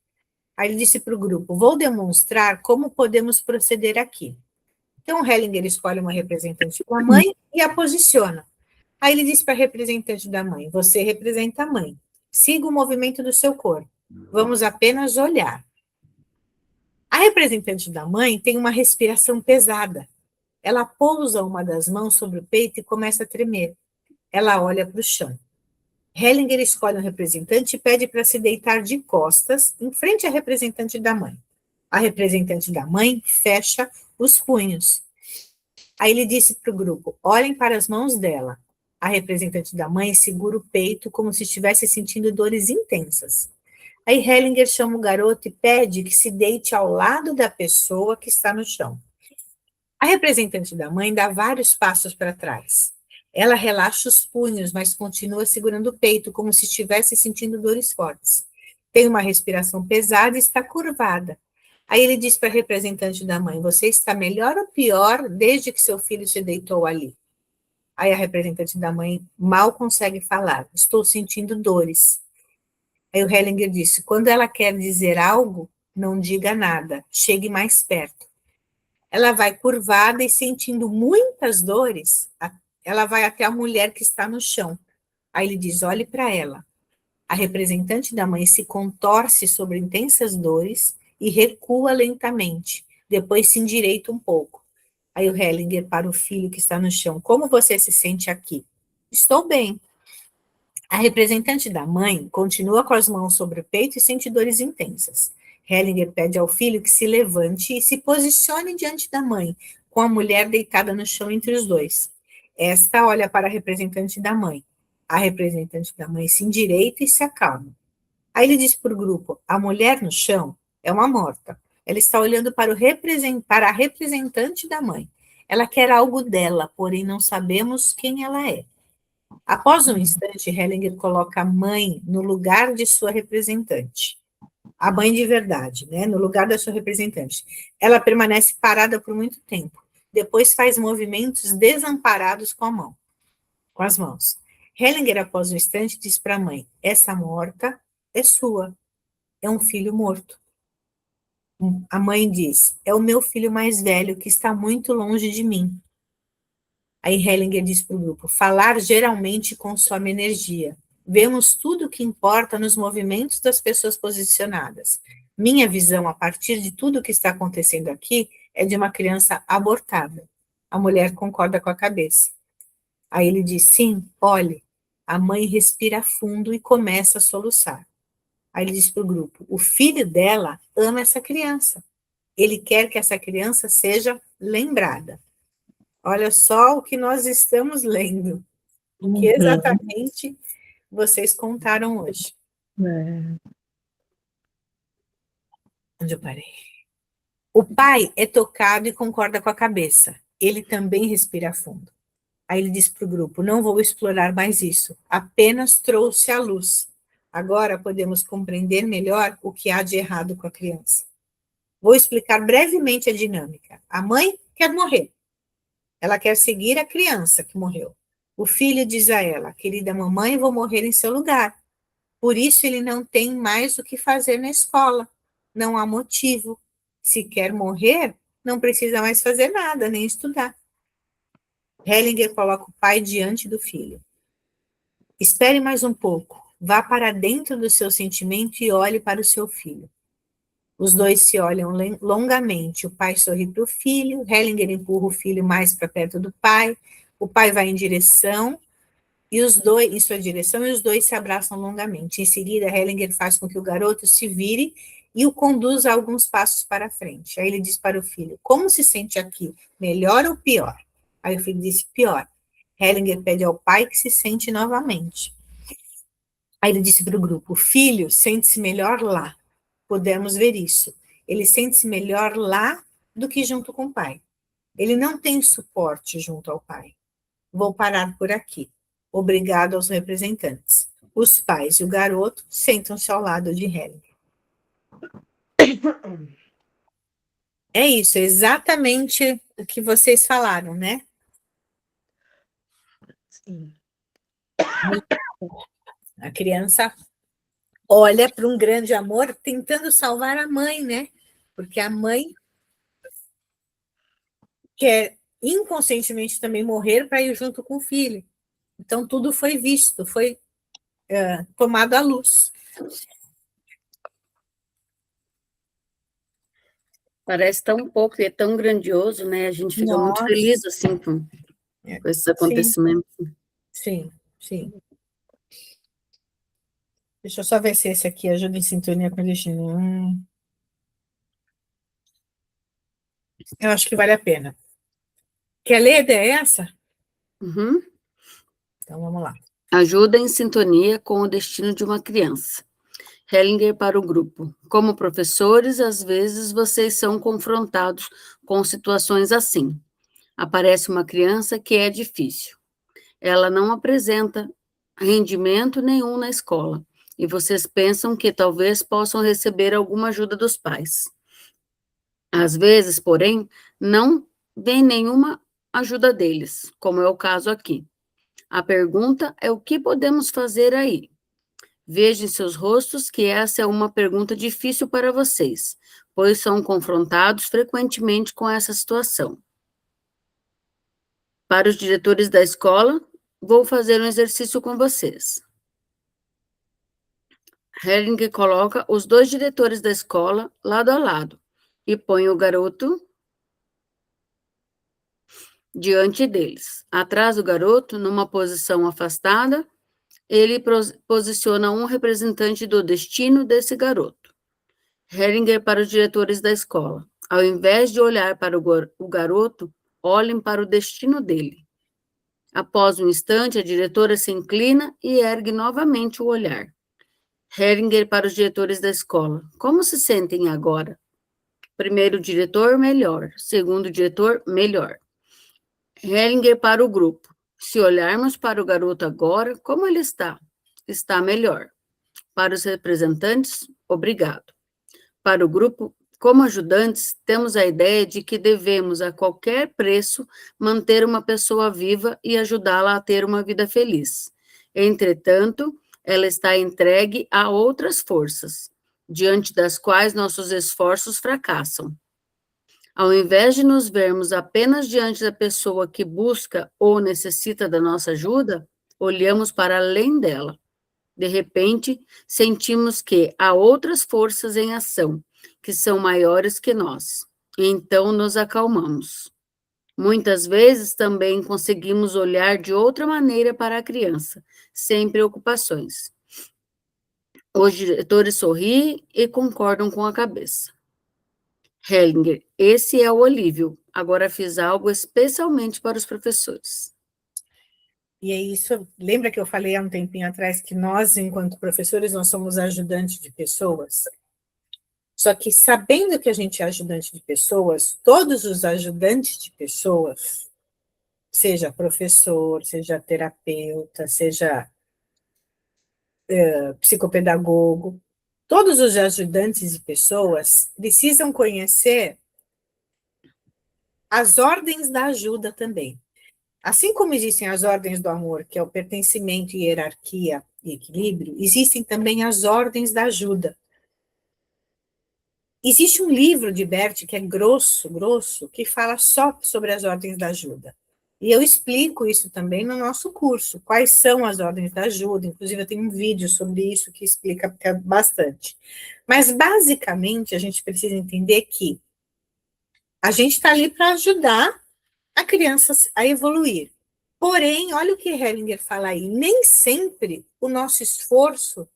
[SPEAKER 1] Aí ele disse para o grupo: vou demonstrar como podemos proceder aqui. Então o Hellinger escolhe uma representante da mãe e a posiciona. Aí ele disse para a representante da mãe: você representa a mãe. Siga o movimento do seu corpo. Vamos apenas olhar. A representante da mãe tem uma respiração pesada. Ela pousa uma das mãos sobre o peito e começa a tremer. Ela olha para o chão. Hellinger escolhe um representante e pede para se deitar de costas em frente à representante da mãe. A representante da mãe fecha os punhos. Aí ele disse para o grupo: olhem para as mãos dela. A representante da mãe segura o peito como se estivesse sentindo dores intensas. Aí Hellinger chama o garoto e pede que se deite ao lado da pessoa que está no chão. A representante da mãe dá vários passos para trás. Ela relaxa os punhos, mas continua segurando o peito, como se estivesse sentindo dores fortes. Tem uma respiração pesada e está curvada. Aí ele diz para a representante da mãe: você está melhor ou pior desde que seu filho se deitou ali? Aí a representante da mãe mal consegue falar: estou sentindo dores. Aí o Hellinger disse: quando ela quer dizer algo, não diga nada, chegue mais perto. Ela vai curvada e sentindo muitas dores, ela vai até a mulher que está no chão. Aí ele diz: olhe para ela. A representante da mãe se contorce sobre intensas dores e recua lentamente. Depois se endireita um pouco. Aí o Hellinger para o filho que está no chão: como você se sente aqui? Estou bem. A representante da mãe continua com as mãos sobre o peito e sente dores intensas. Hellinger pede ao filho que se levante e se posicione diante da mãe, com a mulher deitada no chão entre os dois. Esta olha para a representante da mãe. A representante da mãe se endireita e se acalma. Aí ele diz para o grupo: a mulher no chão é uma morta. Ela está olhando para a representante da mãe. Ela quer algo dela, porém não sabemos quem ela é. Após um instante, Hellinger coloca a mãe no lugar de sua representante. A mãe de verdade, né? No lugar da sua representante. Ela permanece parada por muito tempo. Depois faz movimentos desamparados com a mão, com as mãos. Hellinger, após um instante, diz para a mãe: essa morta é sua. É um filho morto. A mãe diz: é o meu filho mais velho que está muito longe de mim. Aí Hellinger diz para o grupo: falar geralmente consome energia. Vemos tudo o que importa nos movimentos das pessoas posicionadas. Minha visão, a partir de tudo o que está acontecendo aqui, é de uma criança abortada. A mulher concorda com a cabeça. Aí ele diz: sim, olhe. A mãe respira fundo e começa a soluçar. Aí ele diz para o grupo: o filho dela ama essa criança. Ele quer que essa criança seja lembrada. Olha só o que nós estamos lendo, o que exatamente vocês contaram hoje. Onde eu parei? O pai é tocado e concorda com a cabeça. Ele também respira fundo. Aí ele diz para o grupo: não vou explorar mais isso, apenas trouxe à luz. Agora podemos compreender melhor o que há de errado com a criança. Vou explicar brevemente a dinâmica. A mãe quer morrer. Ela quer seguir a criança que morreu. O filho diz a ela: querida mamãe, vou morrer em seu lugar. Por isso ele não tem mais o que fazer na escola. Não há motivo. Se quer morrer, não precisa mais fazer nada, nem estudar. Hellinger coloca o pai diante do filho. Espere mais um pouco. Vá para dentro do seu sentimento e olhe para o seu filho. Os dois se olham longamente. O pai sorri para o filho. Hellinger empurra o filho mais para perto do pai. O pai vai em sua direção, e os dois se abraçam longamente. Em seguida, Hellinger faz com que o garoto se vire e o conduza alguns passos para frente. Aí ele diz para o filho: como se sente aqui? Melhor ou pior? Aí o filho disse: pior. Hellinger pede ao pai que se sente novamente. Aí ele disse para o grupo: o filho sente-se melhor lá. Podemos ver isso. Ele sente-se melhor lá do que junto com o pai. Ele não tem suporte junto ao pai. Vou parar por aqui. Obrigado aos representantes. Os pais e o garoto sentam-se ao lado de Hellinger. É isso, exatamente o que vocês falaram, né?
[SPEAKER 3] Sim.
[SPEAKER 1] A criança olha para um grande amor tentando salvar a mãe, né? Porque a mãe quer inconscientemente também morrer para ir junto com o filho. Então, tudo foi visto, foi tomado à luz.
[SPEAKER 2] Parece tão pouco e é tão grandioso, né? A gente fica muito feliz, assim, com esses acontecimentos.
[SPEAKER 1] Sim, sim. Deixa eu só ver se esse aqui ajuda em sintonia com o destino. Eu acho que vale a pena. Quer ler a ideia essa?
[SPEAKER 2] Uhum.
[SPEAKER 1] Então, vamos lá.
[SPEAKER 2] Ajuda em sintonia com o destino de uma criança. Hellinger para o grupo. Como professores, às vezes vocês são confrontados com situações assim. Aparece uma criança que é difícil. Ela não apresenta rendimento nenhum na escola. E vocês pensam que talvez possam receber alguma ajuda dos pais. Às vezes, porém, não vem nenhuma ajuda deles, como é o caso aqui. A pergunta é o que podemos fazer aí? Veja em seus rostos que essa é uma pergunta difícil para vocês, pois são confrontados frequentemente com essa situação. Para os diretores da escola, vou fazer um exercício com vocês. Hellinger coloca os dois diretores da escola lado a lado e põe o garoto diante deles. Atrás do garoto, numa posição afastada, ele posiciona um representante do destino desse garoto. Hellinger para os diretores da escola. Ao invés de olhar para o garoto, olhem para o destino dele. Após um instante, a diretora se inclina e ergue novamente o olhar. Hellinger para os diretores da escola. Como se sentem agora? Primeiro diretor, melhor. Segundo diretor, melhor. Hellinger para o grupo. Se olharmos para o garoto agora, como ele está? Está melhor. Para os representantes, obrigado. Para o grupo, como ajudantes, temos a ideia de que devemos, a qualquer preço, manter uma pessoa viva e ajudá-la a ter uma vida feliz. Entretanto, ela está entregue a outras forças, diante das quais nossos esforços fracassam. Ao invés de nos vermos apenas diante da pessoa que busca ou necessita da nossa ajuda, olhamos para além dela. De repente, sentimos que há outras forças em ação, que são maiores que nós. E então nos acalmamos. Muitas vezes também conseguimos olhar de outra maneira para a criança, sem preocupações. Os diretores sorriem e concordam com a cabeça. Hellinger, esse é o alívio. Agora fiz algo especialmente para os professores.
[SPEAKER 1] E é isso, lembra que eu falei há um tempinho atrás que nós, enquanto professores, nós somos ajudantes de pessoas? Só que sabendo que a gente é ajudante de pessoas, todos os ajudantes de pessoas, seja professor, seja terapeuta, seja psicopedagogo, todos os ajudantes de pessoas precisam conhecer as ordens da ajuda também. Assim como existem as ordens do amor, que é o pertencimento, hierarquia e equilíbrio, existem também as ordens da ajuda. Existe um livro de Bert que é grosso, que fala só sobre as ordens da ajuda. E eu explico isso também no nosso curso, quais são as ordens da ajuda, inclusive eu tenho um vídeo sobre isso que explica bastante. Mas, basicamente, a gente precisa entender que a gente está ali para ajudar a criança a evoluir. Porém, olha o que Hellinger fala aí, nem sempre o nosso esforço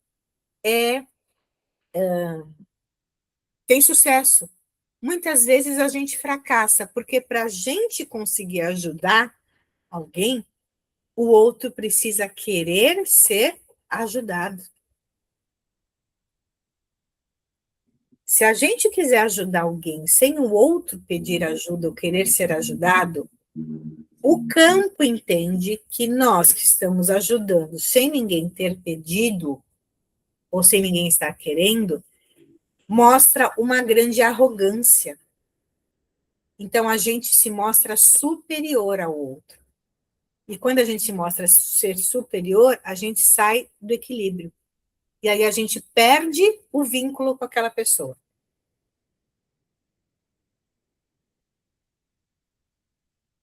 [SPEAKER 1] tem sucesso. Muitas vezes a gente fracassa, porque para a gente conseguir ajudar alguém, o outro precisa querer ser ajudado. Se a gente quiser ajudar alguém sem o outro pedir ajuda ou querer ser ajudado, o campo entende que nós que estamos ajudando sem ninguém ter pedido, ou sem ninguém estar querendo, mostra uma grande arrogância. Então, a gente se mostra superior ao outro. E quando a gente se mostra ser superior, a gente sai do equilíbrio. E aí a gente perde o vínculo com aquela pessoa.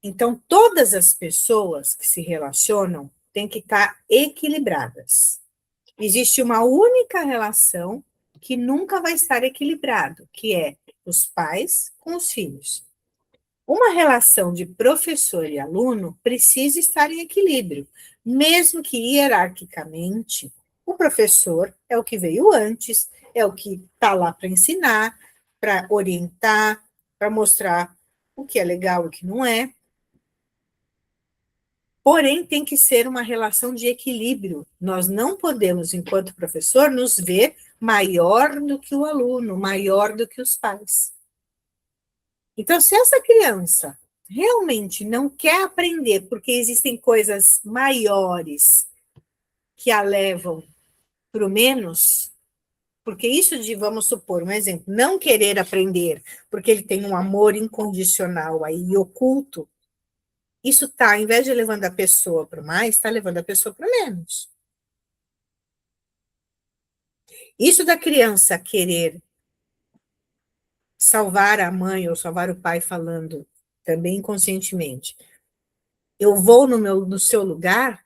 [SPEAKER 1] Então, todas as pessoas que se relacionam têm que estar equilibradas. Existe uma única relação que nunca vai estar equilibrado, que é os pais com os filhos. Uma relação de professor e aluno precisa estar em equilíbrio, mesmo que hierarquicamente o professor é o que veio antes, é o que está lá para ensinar, para orientar, para mostrar o que é legal e o que não é. Porém, tem que ser uma relação de equilíbrio. Nós não podemos, enquanto professor, nos ver maior do que o aluno, maior do que os pais. Então, se essa criança realmente não quer aprender, porque existem coisas maiores que a levam para o menos, porque isso de, vamos supor, um exemplo, não querer aprender, porque ele tem um amor incondicional aí oculto, isso está, ao invés de levando a pessoa para o mais, está levando a pessoa para o menos. Isso da criança querer salvar a mãe ou salvar o pai falando também inconscientemente, eu vou no seu lugar,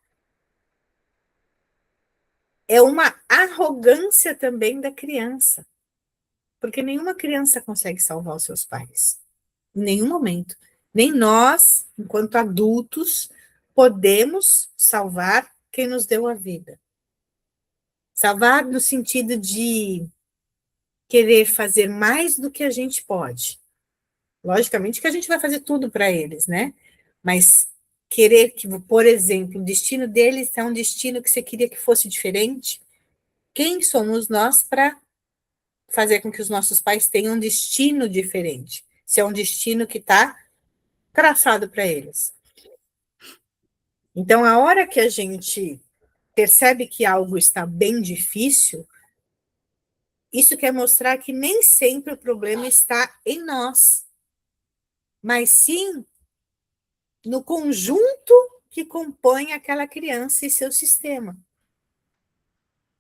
[SPEAKER 1] é uma arrogância também da criança. Porque nenhuma criança consegue salvar os seus pais. Em nenhum momento. Nem nós, enquanto adultos, podemos salvar quem nos deu a vida. Salvar no sentido de querer fazer mais do que a gente pode. Logicamente que a gente vai fazer tudo para eles, né? Mas querer que, por exemplo, o destino deles é um destino que você queria que fosse diferente. Quem somos nós para fazer com que os nossos pais tenham um destino diferente? Se é um destino que está traçado para eles. Então, a hora que a gente percebe que algo está bem difícil, isso quer mostrar que nem sempre o problema está em nós, mas sim no conjunto que compõe aquela criança e seu sistema.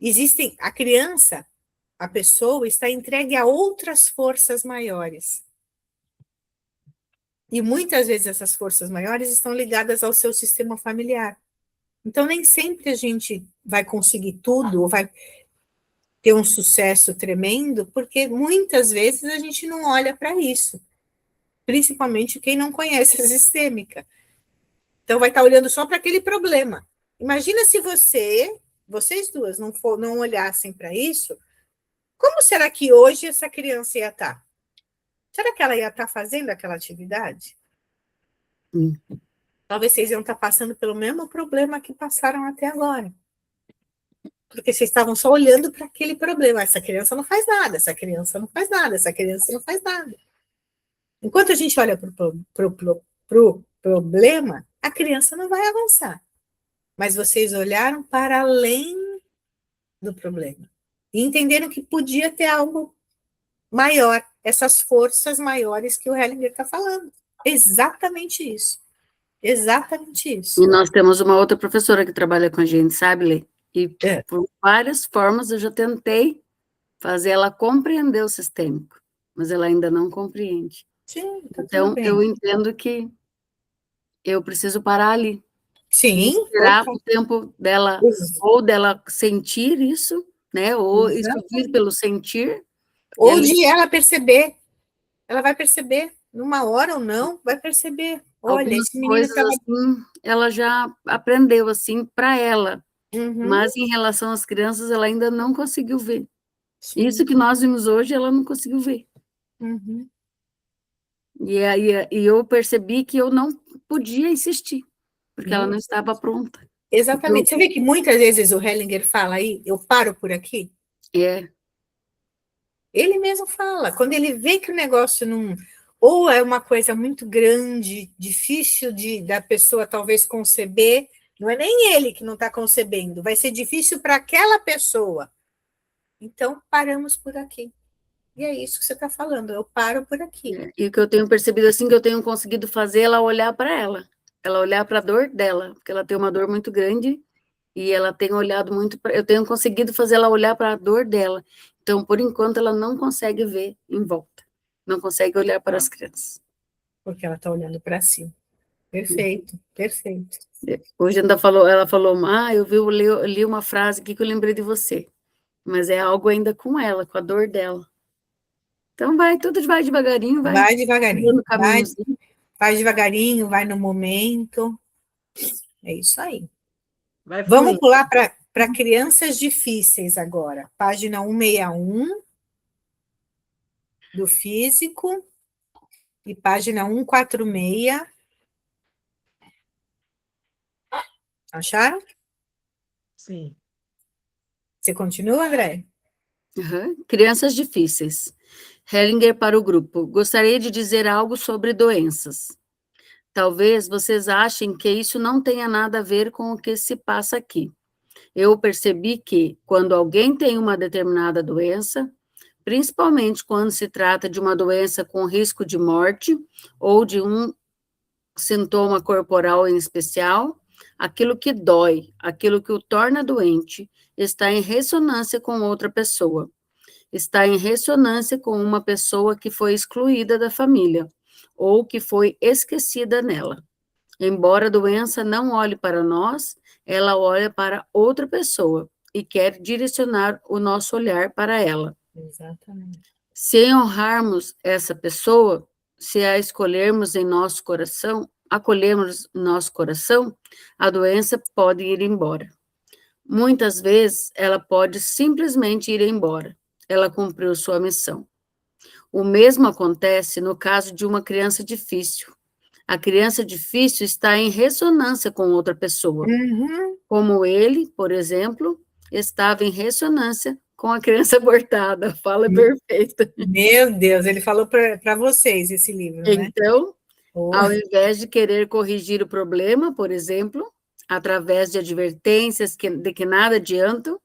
[SPEAKER 1] Existem, a criança, a pessoa está entregue a outras forças maiores. E muitas vezes essas forças maiores estão ligadas ao seu sistema familiar. Então, nem sempre a gente vai conseguir tudo, ou vai ter um sucesso tremendo, porque muitas vezes a gente não olha para isso. Principalmente quem não conhece a sistêmica. Então, vai estar olhando só para aquele problema. Imagina se vocês duas, não olhassem para isso, como será que hoje essa criança ia estar? Será que ela ia estar fazendo aquela atividade? Talvez vocês iam estar passando pelo mesmo problema que passaram até agora. Porque vocês estavam só olhando para aquele problema. Essa criança não faz nada, essa criança não faz nada, essa criança não faz nada. Enquanto a gente olha para o problema, a criança não vai avançar. Mas vocês olharam para além do problema. E entenderam que podia ter algo maior, essas forças maiores que o Hellinger está falando. Exatamente isso. Exatamente isso.
[SPEAKER 2] E nós temos uma outra professora que trabalha com a gente, sabe, Lê? E por várias formas eu já tentei fazer ela compreender o sistêmico, mas ela ainda não compreende.
[SPEAKER 1] Sim, tá
[SPEAKER 2] então,
[SPEAKER 1] tudo bem.
[SPEAKER 2] eu entendo que eu preciso parar ali.
[SPEAKER 1] Sim.
[SPEAKER 2] Esperar o tempo dela, ou dela sentir isso, né? Ou isso vir pelo sentir.
[SPEAKER 1] Ou de ela perceber. Ela vai perceber, numa hora ou não, vai perceber. Olha,
[SPEAKER 2] algumas
[SPEAKER 1] esse menino
[SPEAKER 2] coisas
[SPEAKER 1] estava...
[SPEAKER 2] assim, ela já aprendeu assim para ela.
[SPEAKER 1] Uhum.
[SPEAKER 2] Mas em relação às crianças, ela ainda não conseguiu ver.
[SPEAKER 1] Sim.
[SPEAKER 2] Isso que nós vimos hoje, ela não conseguiu ver.
[SPEAKER 1] Uhum.
[SPEAKER 2] E eu percebi que eu não podia insistir, porque ela não estava pronta.
[SPEAKER 1] Exatamente. Você vê que muitas vezes o Hellinger fala aí, eu paro por aqui?
[SPEAKER 2] É.
[SPEAKER 1] Ele mesmo fala, quando ele vê que o negócio não... Ou é uma coisa muito grande, difícil da pessoa talvez conceber, não é nem ele que não está concebendo, vai ser difícil para aquela pessoa. Então, paramos por aqui. E é isso que você está falando, eu paro por aqui.
[SPEAKER 2] E o que eu tenho percebido assim, que eu tenho conseguido fazer ela olhar para ela olhar para a dor dela, porque ela tem uma dor muito grande, e ela tem olhado muito para... Eu tenho conseguido fazer ela olhar para a dor dela. Então, por enquanto, ela não consegue ver em volta. Não consegue olhar para as crianças.
[SPEAKER 1] Porque ela está olhando para si. Perfeito, perfeito.
[SPEAKER 2] Hoje ela falou, eu li uma frase aqui que eu lembrei de você. Mas é algo ainda com ela, com a dor dela. Então tudo vai devagarinho,
[SPEAKER 1] Vai devagarinho, vai devagarinho, vai no momento. É isso aí. Vamos pular para crianças difíceis agora. Página 161 do físico e página 146. Acharam?
[SPEAKER 3] Sim.
[SPEAKER 1] Você continua, André?
[SPEAKER 2] Uhum. Crianças difíceis. Hellinger para o grupo. Gostaria de dizer algo sobre doenças. Talvez vocês achem que isso não tenha nada a ver com o que se passa aqui. Eu percebi que, quando alguém tem uma determinada doença, principalmente quando se trata de uma doença com risco de morte ou de um sintoma corporal em especial, aquilo que dói, aquilo que o torna doente, está em ressonância com outra pessoa. Está em ressonância com uma pessoa que foi excluída da família ou que foi esquecida nela. Embora a doença não olhe para nós, ela olha para outra pessoa e quer direcionar o nosso olhar para ela.
[SPEAKER 1] Exatamente.
[SPEAKER 2] Se honrarmos essa pessoa, se a escolhermos em nosso coração, acolhermos nosso coração, a doença pode ir embora. Muitas vezes, ela pode simplesmente ir embora. Ela cumpriu sua missão. O mesmo acontece no caso de uma criança difícil. A criança difícil está em ressonância com outra pessoa.
[SPEAKER 1] Uhum.
[SPEAKER 2] Como ele, por exemplo, estava em ressonância com a criança abortada. Fala perfeita.
[SPEAKER 1] Meu Deus, ele falou para vocês esse livro, né?
[SPEAKER 2] Então, ao invés de querer corrigir o problema, por exemplo, através de advertências de que nada adiantam,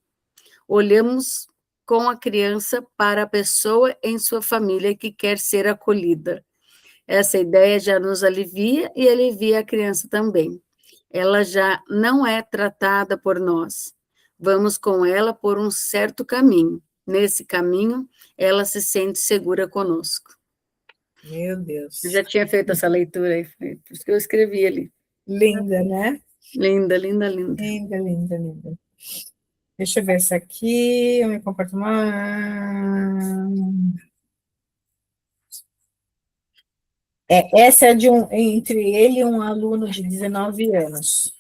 [SPEAKER 2] olhamos com a criança para a pessoa em sua família que quer ser acolhida. Essa ideia já nos alivia e alivia a criança também. Ela já não é tratada por nós. Vamos com ela por um certo caminho. Nesse caminho, ela se sente segura conosco.
[SPEAKER 1] Meu Deus.
[SPEAKER 2] Eu já tinha feito essa leitura aí, por isso que eu escrevi ali.
[SPEAKER 1] Linda, né?
[SPEAKER 2] Linda, linda, linda.
[SPEAKER 1] Linda, linda, linda. Deixa eu ver essa aqui. Eu me comporto essa é entre ele e um aluno de 19 anos.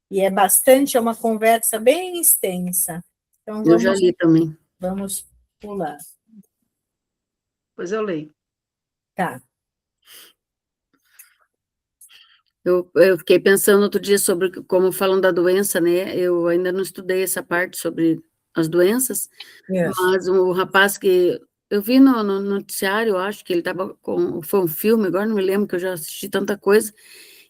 [SPEAKER 1] E é uma conversa bem extensa. Então,
[SPEAKER 2] eu já li também.
[SPEAKER 1] Vamos pular.
[SPEAKER 3] Pois eu leio.
[SPEAKER 1] Tá.
[SPEAKER 2] Eu fiquei pensando outro dia sobre como falam da doença, né? Eu ainda não estudei essa parte sobre as doenças, mas o rapaz que eu vi no noticiário, eu acho que ele estava foi um filme, agora não me lembro, que eu já assisti tanta coisa,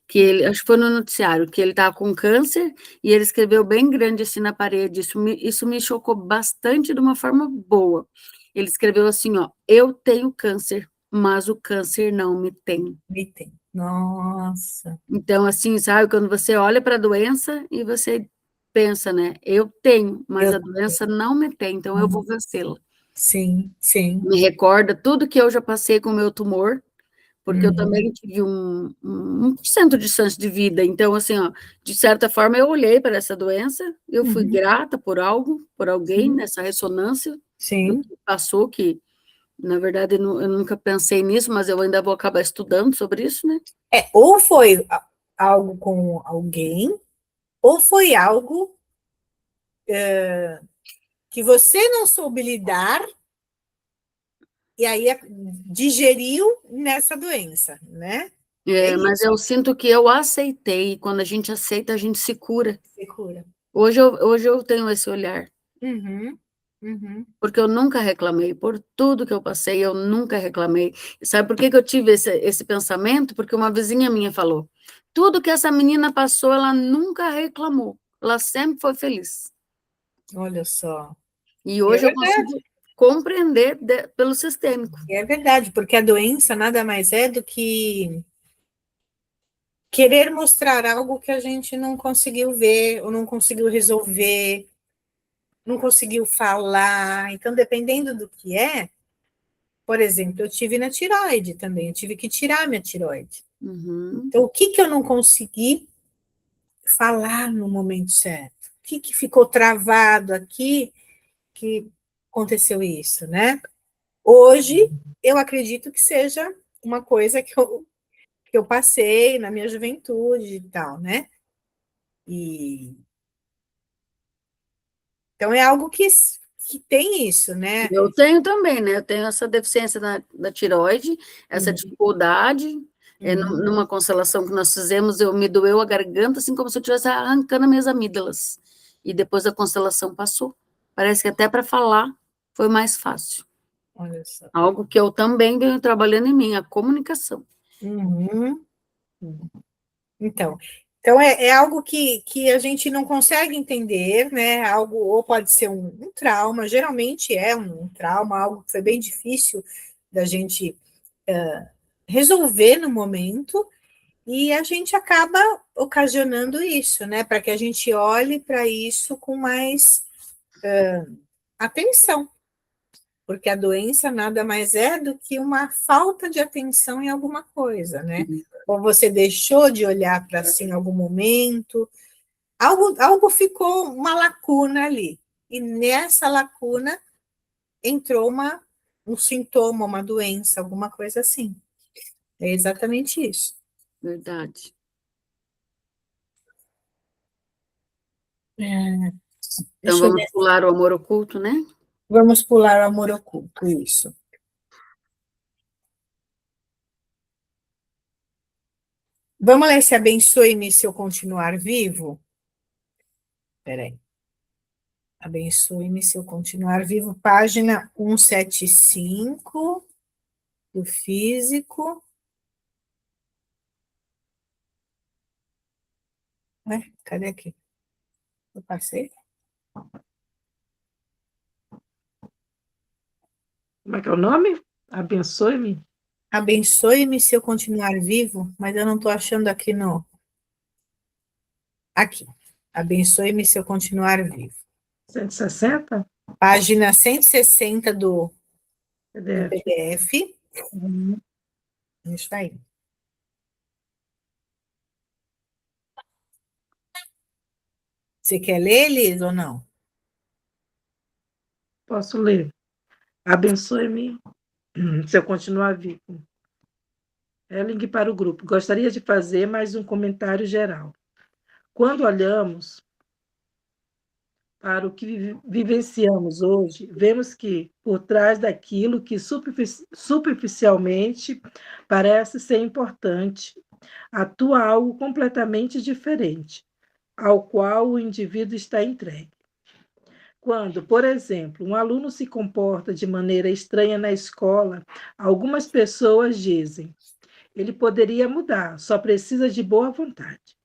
[SPEAKER 2] que ele, acho que foi no noticiário, que ele estava com câncer e ele escreveu bem grande assim na parede. Isso me chocou bastante de uma forma boa. Ele escreveu assim, ó, eu tenho câncer, mas o câncer não me tem.
[SPEAKER 1] Me tem. Nossa.
[SPEAKER 2] Então, assim, sabe, quando você olha para a doença e você pensa, né, eu tenho, mas a doença não me tem, então eu vou vencê-la.
[SPEAKER 1] Sim, sim.
[SPEAKER 2] Me recorda tudo que eu já passei com o meu tumor, porque eu também tive 1% de chance de vida. Então, assim, ó, de certa forma, eu olhei para essa doença, eu fui grata por algo, por alguém, nessa ressonância do que passou, que, na verdade, eu nunca pensei nisso, mas eu ainda vou acabar estudando sobre isso, né?
[SPEAKER 1] Ou foi algo com alguém, ou foi algo que você não soube lidar e aí digeriu nessa doença, né?
[SPEAKER 2] Mas eu sinto que eu aceitei, e quando a gente aceita, a gente se cura.
[SPEAKER 1] Se cura.
[SPEAKER 2] Hoje eu tenho esse olhar, porque eu nunca reclamei, por tudo que eu passei, eu nunca reclamei. E sabe por que eu tive esse pensamento? Porque uma vizinha minha falou, tudo que essa menina passou, ela nunca reclamou, ela sempre foi feliz.
[SPEAKER 1] Olha só.
[SPEAKER 2] E hoje eu consigo compreender pelo sistêmico.
[SPEAKER 1] É verdade, porque a doença nada mais é do que querer mostrar algo que a gente não conseguiu ver, ou não conseguiu resolver, não conseguiu falar. Então, dependendo do que por exemplo, eu tive na tireoide também, eu tive que tirar minha tireoide. Então, o que eu não consegui falar no momento certo? O que ficou travado aqui que aconteceu isso, né? Hoje, eu acredito que seja uma coisa que eu passei na minha juventude e tal, né? Então, é algo que tem isso, né?
[SPEAKER 2] Eu tenho também, né? Eu tenho essa deficiência da tireoide, essa dificuldade. Numa constelação que nós fizemos, me doeu a garganta, assim como se eu estivesse arrancando as minhas amígdalas. E depois a constelação passou. Parece que até para falar foi mais fácil.
[SPEAKER 1] Olha só.
[SPEAKER 2] Algo que eu também venho trabalhando em mim, a comunicação.
[SPEAKER 1] Então é algo que a gente não consegue entender, né? Algo, ou pode ser um trauma, geralmente é um trauma, algo que foi bem difícil da gente resolver no momento, e a gente acaba ocasionando isso, né? Para que a gente olhe para isso com mais atenção, porque a doença nada mais é do que uma falta de atenção em alguma coisa, né? Ou você deixou de olhar para si em algum momento, algo ficou uma lacuna ali, e nessa lacuna entrou um sintoma, uma doença, alguma coisa assim. É exatamente isso.
[SPEAKER 2] Verdade. Então vamos pular o amor oculto, né?
[SPEAKER 1] Vamos pular o amor oculto, isso. Vamos ler esse abençoe-me se eu continuar vivo? Peraí. Abençoe-me se eu continuar vivo, página 175 do físico. Cadê aqui? Eu passei?
[SPEAKER 3] Como é que é o nome? Abençoe-me.
[SPEAKER 1] Abençoe-me se eu continuar vivo, mas eu não estou achando aqui no. Aqui. Abençoe-me se eu continuar vivo.
[SPEAKER 3] 160?
[SPEAKER 1] Página 160 do
[SPEAKER 3] PDF.
[SPEAKER 1] PDF. Isso aí. Você quer ler, Liz, ou não?
[SPEAKER 3] Posso ler. Abençoe-me se eu continuar vivo. É link para o grupo. Gostaria de fazer mais um comentário geral. Quando olhamos para o que vivenciamos hoje, vemos que, por trás daquilo que superficialmente parece ser importante, atua algo completamente diferente, ao qual o indivíduo está entregue. Quando, por exemplo, um aluno se comporta de maneira estranha na escola, algumas pessoas dizem: ele poderia mudar, só precisa de boa vontade.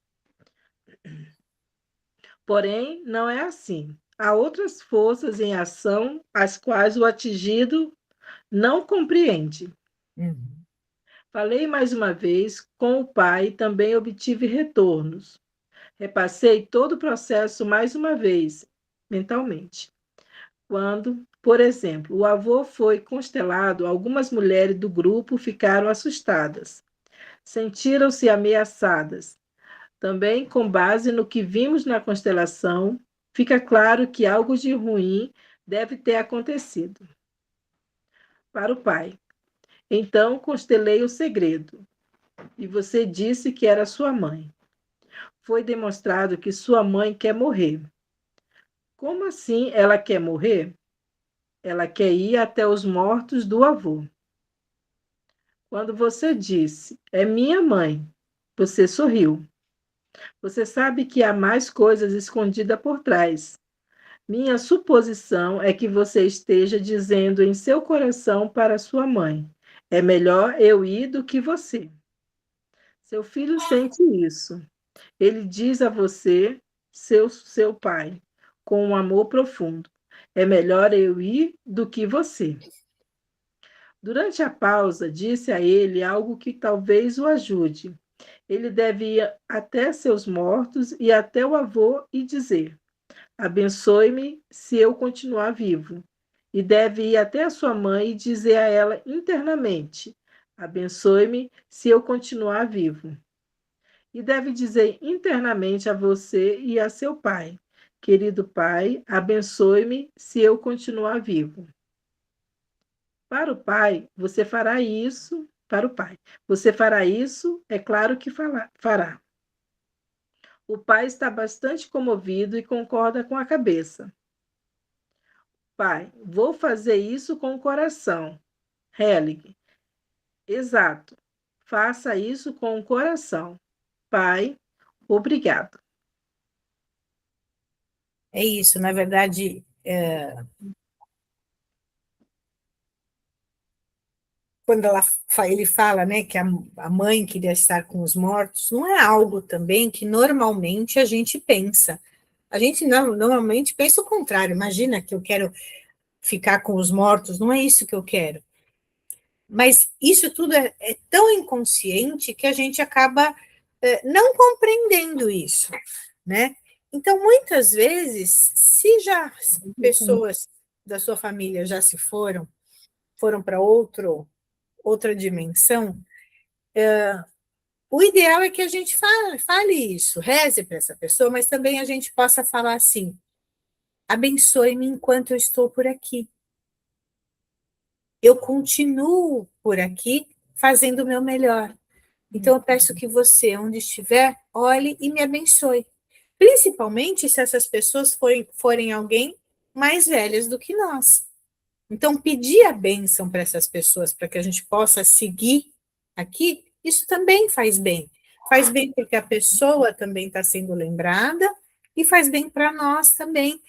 [SPEAKER 3] Porém, não é assim. Há outras forças em ação, as quais o atingido não compreende. Falei mais uma vez com o pai e também obtive retornos. Repassei todo o processo mais uma vez, mentalmente. Quando, por exemplo, o avô foi constelado, algumas mulheres do grupo ficaram assustadas, sentiram-se ameaçadas. Também, com base no que vimos na constelação, fica claro que algo de ruim deve ter acontecido. Para o pai. Então constelei o segredo, e você disse que era sua mãe. Foi demonstrado que sua mãe quer morrer. Como assim ela quer morrer? Ela quer ir até os mortos do avô. Quando você disse, é minha mãe, você sorriu. Você sabe que há mais coisas escondidas por trás. Minha suposição é que você esteja dizendo em seu coração para sua mãe: é melhor eu ir do que você. Seu filho sente isso. Ele diz a você, seu pai, com um amor profundo: é melhor eu ir do que você. Durante a pausa, disse a ele algo que talvez o ajude. Ele deve ir até seus mortos e até o avô e dizer: abençoe-me se eu continuar vivo. E deve ir até a sua mãe e dizer a ela internamente: abençoe-me se eu continuar vivo. E deve dizer internamente a você e a seu pai: querido pai, abençoe-me se eu continuar vivo. Para o pai, você fará isso. Para o pai, você fará isso, é claro que fará. O pai está bastante comovido e concorda com a cabeça. Pai, vou fazer isso com o coração. Helig, exato. Faça isso com o coração. Pai, obrigado.
[SPEAKER 1] É isso, na verdade, quando ele fala, né, que a mãe queria estar com os mortos, não é algo também que normalmente a gente pensa. A gente normalmente pensa o contrário. Imagina que eu quero ficar com os mortos, não é isso que eu quero. Mas isso tudo é tão inconsciente que a gente acaba não compreendendo isso, né? Então, muitas vezes, se já pessoas da sua família já se foram para outra dimensão, o ideal é que a gente fale isso, reze para essa pessoa, mas também a gente possa falar assim: abençoe-me enquanto eu estou por aqui. Eu continuo por aqui fazendo o meu melhor. Então, eu peço que você, onde estiver, olhe e me abençoe. Principalmente se essas pessoas forem alguém mais velhas do que nós. Então, pedir a bênção para essas pessoas, para que a gente possa seguir aqui, isso também faz bem. Faz bem porque a pessoa também está sendo lembrada e faz bem para nós também,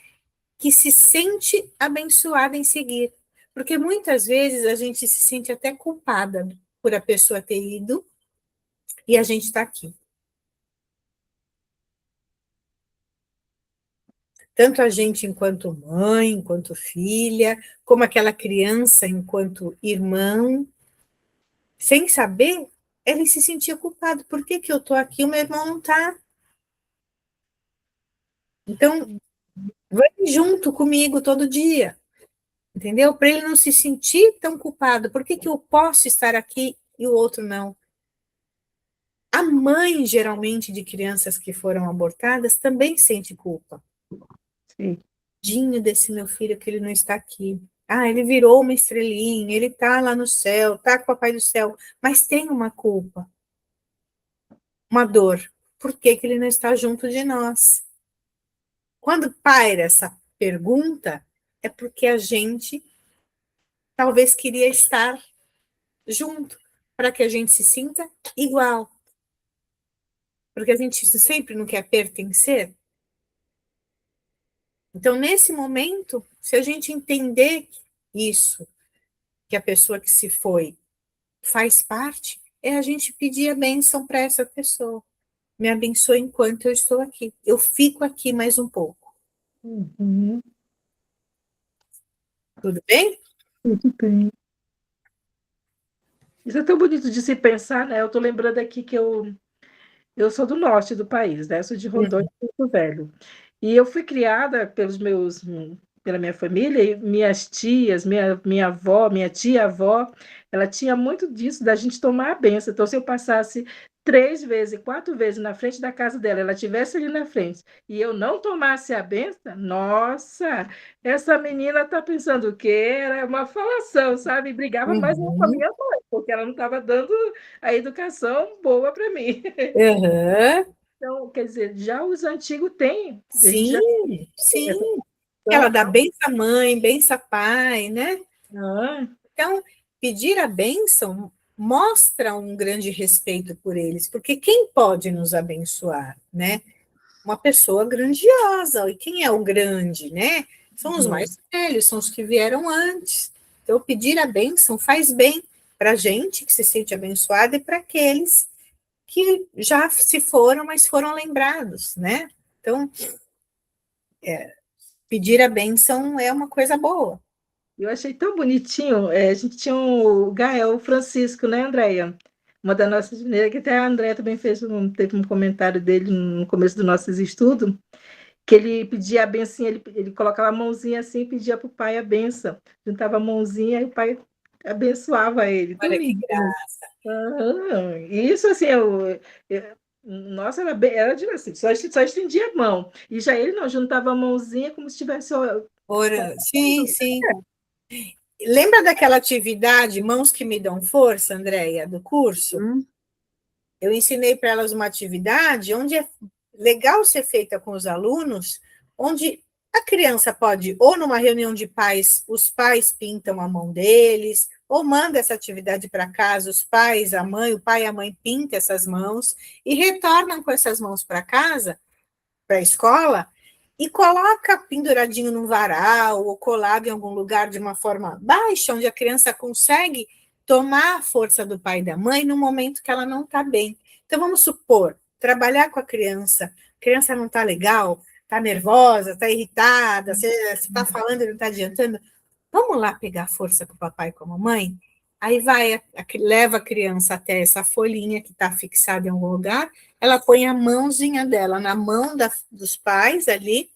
[SPEAKER 1] que se sente abençoada em seguir. Porque muitas vezes a gente se sente até culpada por a pessoa ter ido e a gente está aqui. Tanto a gente enquanto mãe, enquanto filha, como aquela criança enquanto irmão, sem saber, ele se sentia culpado. Por que eu estou aqui e o meu irmão não está? Então, vai junto comigo todo dia, entendeu? Para ele não se sentir tão culpado. Por que eu posso estar aqui e o outro não? A mãe, geralmente, de crianças que foram abortadas, também sente culpa.
[SPEAKER 3] Sim.
[SPEAKER 1] Tadinho desse meu filho que ele não está aqui. Ah, ele virou uma estrelinha, ele está lá no céu, está com o papai do céu, mas tem uma culpa, uma dor. Por que ele não está junto de nós? Quando paira essa pergunta, é porque a gente talvez queria estar junto, para que a gente se sinta igual. Porque a gente sempre não quer pertencer. Então, nesse momento, se a gente entender isso, que a pessoa que se foi faz parte, é a gente pedir a bênção para essa pessoa. Me abençoe enquanto eu estou aqui. Eu fico aqui mais um pouco.
[SPEAKER 3] Uhum.
[SPEAKER 1] Tudo bem?
[SPEAKER 3] Tudo bem. Isso é tão bonito de se pensar, né? Eu estou lembrando aqui que eu sou do norte do país, né? Eu sou de Rondônia, Porto Velho. E eu fui criada pelos meus pela minha família, e minhas tias, minha avó, minha tia-avó, ela tinha muito disso, da gente tomar a benção. Então, se eu passasse 3 vezes, 4 vezes na frente da casa dela, ela estivesse ali na frente, e eu não tomasse a benção, nossa, essa menina está pensando o quê? Era uma falação, sabe? Brigava mais com a minha mãe, porque ela não estava dando a educação boa para mim.
[SPEAKER 1] Uhum.
[SPEAKER 3] Então, quer dizer, já os antigos têm, a gente já
[SPEAKER 1] Sim, sim.
[SPEAKER 3] essa
[SPEAKER 1] Ela
[SPEAKER 3] questão.
[SPEAKER 1] dá benção mãe, benção pai, né?
[SPEAKER 3] Ah,
[SPEAKER 1] Então, pedir a bênção mostra um grande respeito por eles, porque quem pode nos abençoar, né? Uma pessoa grandiosa. E quem é o grande, né? São os mais velhos, são os que vieram antes. Então, pedir a bênção faz bem para a gente que se sente abençoada e para aqueles que já se foram, mas foram lembrados, né? Então, pedir a bênção é uma coisa boa.
[SPEAKER 3] eu achei tão bonitinho. A gente tinha o Gael Francisco, né, Andréia? Uma das nossas mineiras, que até a Andréia também teve um comentário dele no começo do nosso estudo, que ele pedia a benção, ele colocava a mãozinha assim e pedia para o pai a benção. Juntava a mãozinha e o pai abençoava ele. Tão
[SPEAKER 1] Olha que
[SPEAKER 3] lindinho.
[SPEAKER 1] graça.
[SPEAKER 3] Isso, assim, nossa, era de assim, só estendia a mão. E já ele não, juntava a mãozinha como se tivesse.
[SPEAKER 1] Ora, sim, sim. Lembra daquela atividade Mãos que Me Dão Força, Andréia, do curso? Eu ensinei para elas uma atividade onde é legal ser feita com os alunos, onde a criança pode, ou numa reunião de pais, os pais pintam a mão deles, ou manda essa atividade para casa, os pais, a mãe, o pai e a mãe pintam essas mãos e retornam com essas mãos para casa, para a escola, e coloca penduradinho num varal ou colado em algum lugar de uma forma baixa, onde a criança consegue tomar a força do pai e da mãe no momento que ela não está bem. Então, vamos supor, trabalhar com a criança não está legal, está nervosa, está irritada, você está falando e não está adiantando, vamos lá pegar força com o papai e com a mamãe? Aí leva a criança até essa folhinha que está fixada em algum lugar, ela põe a mãozinha dela na mão dos pais ali,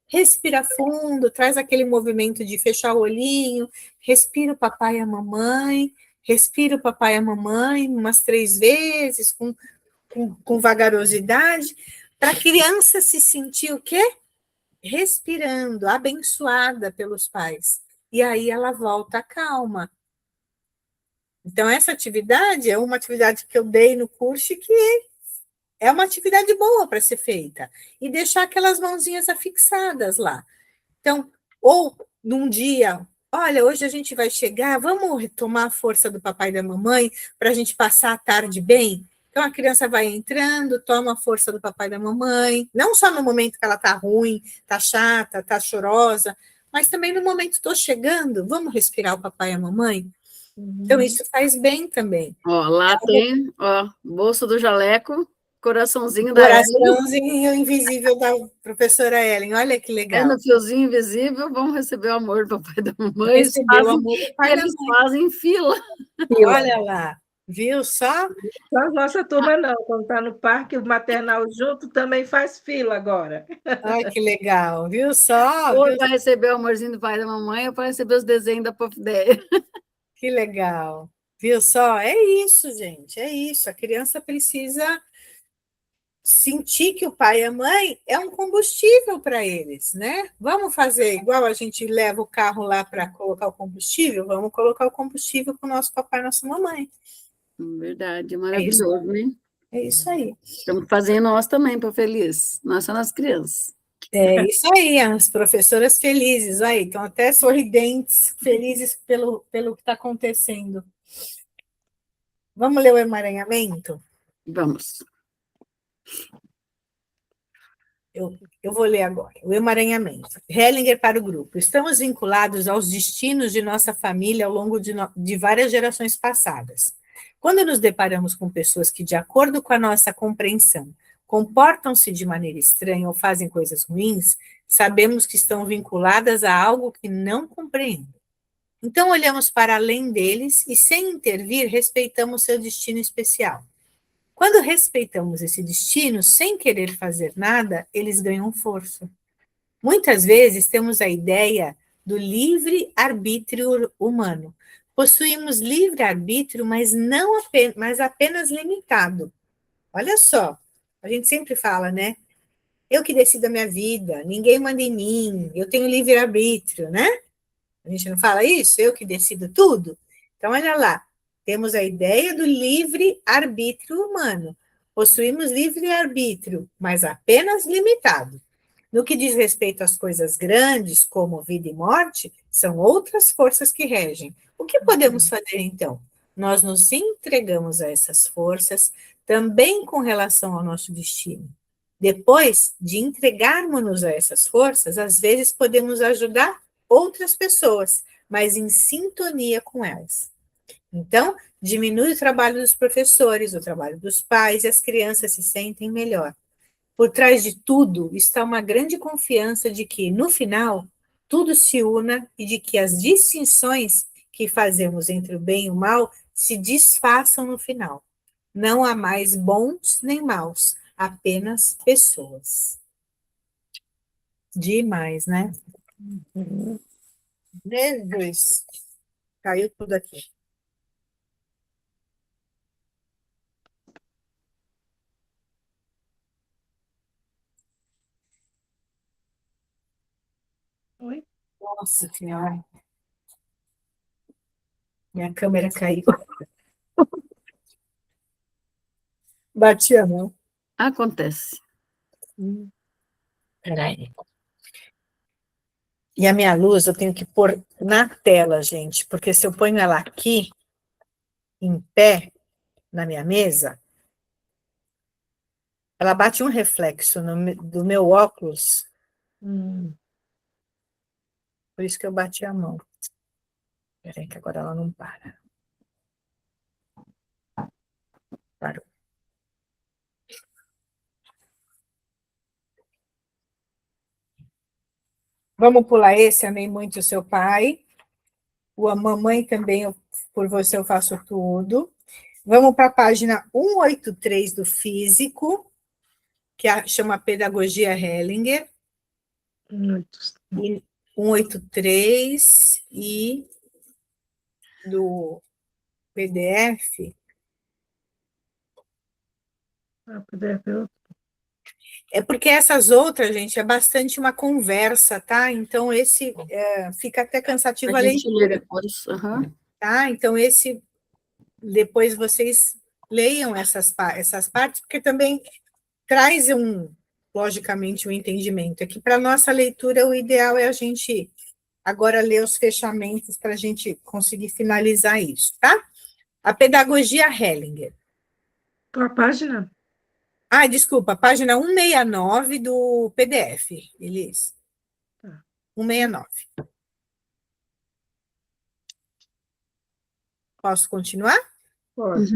[SPEAKER 1] respira fundo, traz aquele movimento de fechar o olhinho, respira o papai e a mamãe, respira o papai e a mamãe umas 3 vezes, com vagarosidade, para a criança se sentir o quê? Respirando, abençoada pelos pais. E aí ela volta calma. Então, essa atividade é uma atividade que eu dei no curso que é uma atividade boa para ser feita. E deixar aquelas mãozinhas afixadas lá. Então, ou num dia, olha, hoje a gente vai chegar, vamos retomar a força do papai e da mamãe para a gente passar a tarde bem? Então, a criança vai entrando, toma a força do papai e da mamãe, não só no momento que ela está ruim, está chata, está chorosa, mas também no momento que estou chegando, vamos respirar o papai e a mamãe? Então, isso faz bem também.
[SPEAKER 2] Ó, lá tem, ó, bolso do jaleco, coraçãozinho da Ellen.
[SPEAKER 1] Coraçãozinho invisível da professora Ellen, olha que
[SPEAKER 2] É
[SPEAKER 1] legal.
[SPEAKER 2] no fiozinho invisível, vamos receber o amor do papai e da mamãe.
[SPEAKER 1] Receber o amor do pai e da
[SPEAKER 2] Eles
[SPEAKER 1] mãe.
[SPEAKER 2] fazem fila.
[SPEAKER 1] Olha lá, viu só?
[SPEAKER 3] Só a nossa turma não, quando está no parque, o maternal junto também faz fila agora.
[SPEAKER 1] Olha que legal, viu só?
[SPEAKER 2] Ou
[SPEAKER 1] Viu?
[SPEAKER 2] para receber o amorzinho do pai e da mamãe, ou para receber os desenhos da Puff Daddy.
[SPEAKER 1] Que legal, viu só? É isso, gente, é isso. A criança precisa sentir que o pai e a mãe é um combustível para eles, né? Vamos fazer igual a gente leva o carro lá para colocar o combustível, vamos colocar o combustível com o nosso papai e nossa mamãe.
[SPEAKER 2] Verdade, maravilhoso, né?
[SPEAKER 1] É isso aí.
[SPEAKER 2] Estamos fazendo nós também, para feliz. Nós somos as crianças.
[SPEAKER 1] É isso aí, as professoras felizes, aí, estão até sorridentes, felizes pelo que está acontecendo. Vamos ler o emaranhamento?
[SPEAKER 2] Vamos.
[SPEAKER 1] Eu vou ler agora. O emaranhamento. Hellinger para o grupo. Estamos vinculados aos destinos de nossa família ao longo de várias gerações passadas. Quando nos deparamos com pessoas que, de acordo com a nossa compreensão, comportam-se de maneira estranha ou fazem coisas ruins, sabemos que estão vinculadas a algo que não compreendem. Então, olhamos para além deles e, sem intervir, respeitamos seu destino especial. Quando respeitamos esse destino, sem querer fazer nada, eles ganham força. Muitas vezes temos a ideia do livre-arbítrio humano. Possuímos livre-arbítrio, mas apenas limitado. Olha só, a gente sempre fala, né? Eu que decido a minha vida, ninguém manda em mim, eu tenho livre-arbítrio, né? A gente não fala isso? Eu que decido tudo? Então, olha lá, temos a ideia do livre-arbítrio humano. Possuímos livre-arbítrio, mas apenas limitado. No que diz respeito às coisas grandes, como vida e morte, são outras forças que regem. O que podemos fazer, então? Nós nos entregamos a essas forças, também com relação ao nosso destino. Depois de entregarmos-nos a essas forças, às vezes podemos ajudar outras pessoas, mas em sintonia com elas. Então, diminui o trabalho dos professores, o trabalho dos pais, e as crianças se sentem melhor. Por trás de tudo está uma grande confiança de que, no final, tudo se una e de que as distinções que fazemos entre o bem e o mal se desfaçam no final. Não há mais bons nem maus, apenas pessoas. Demais, né? Jesus, caiu tudo aqui.
[SPEAKER 3] Oi?
[SPEAKER 1] Nossa Senhora. Minha câmera caiu. Bati a mão.
[SPEAKER 2] Acontece.
[SPEAKER 1] Peraí. E a minha luz eu tenho que pôr na tela, gente, porque se eu ponho ela aqui, em pé, na minha mesa, ela bate um reflexo do meu óculos. Por isso que eu bati a mão. Peraí, que agora ela não para. Parou. Vamos pular esse, amei muito o seu pai. A mamãe também, por você eu faço tudo. Vamos para a página 183 do Físico, que chama Pedagogia Hellinger. 183 e do PDF.
[SPEAKER 3] PDF.
[SPEAKER 1] É porque essas outras, gente, é bastante uma conversa, tá? Então, esse fica até cansativo a leitura.
[SPEAKER 2] Depois.
[SPEAKER 1] Tá? Então, esse, depois vocês leiam essas partes, porque também traz logicamente, um entendimento. É que para nossa leitura, o ideal é a gente agora ler os fechamentos para a gente conseguir finalizar isso, tá? A Pedagogia Hellinger.
[SPEAKER 3] Qual a página?
[SPEAKER 1] Desculpa, página 169 do PDF, Elis. 169. Posso continuar?
[SPEAKER 3] Pode.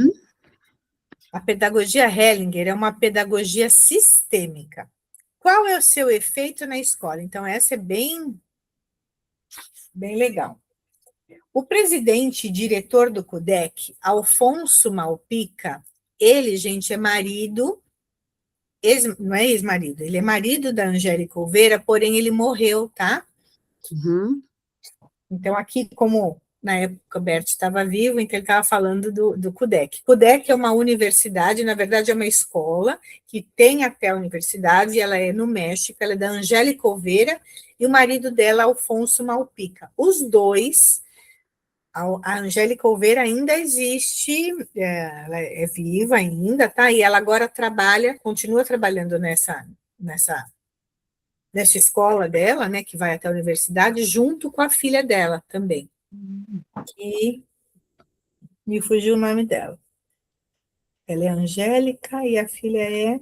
[SPEAKER 1] A pedagogia Hellinger é uma pedagogia sistêmica. Qual é o seu efeito na escola? Então, essa é bem legal. O presidente e diretor do CUDEC, Alfonso Malpica, ele, gente, é marido, não é ex-marido, ele é marido da Angélica Oliveira, porém ele morreu, tá? Então, aqui, como na época o Bert estava vivo, então ele estava falando do CUDEC. CUDEC é uma universidade, na verdade é uma escola, que tem até a universidade, ela é no México, ela é da Angélica Oliveira, e o marido dela, Alfonso Malpica. Os dois, a Angélica Oliveira ainda existe, ela é viva ainda, tá? E ela agora continua trabalhando nessa escola dela, né, que vai até a universidade, junto com a filha dela também. E me fugiu o nome dela. Ela é Angélica e a filha é...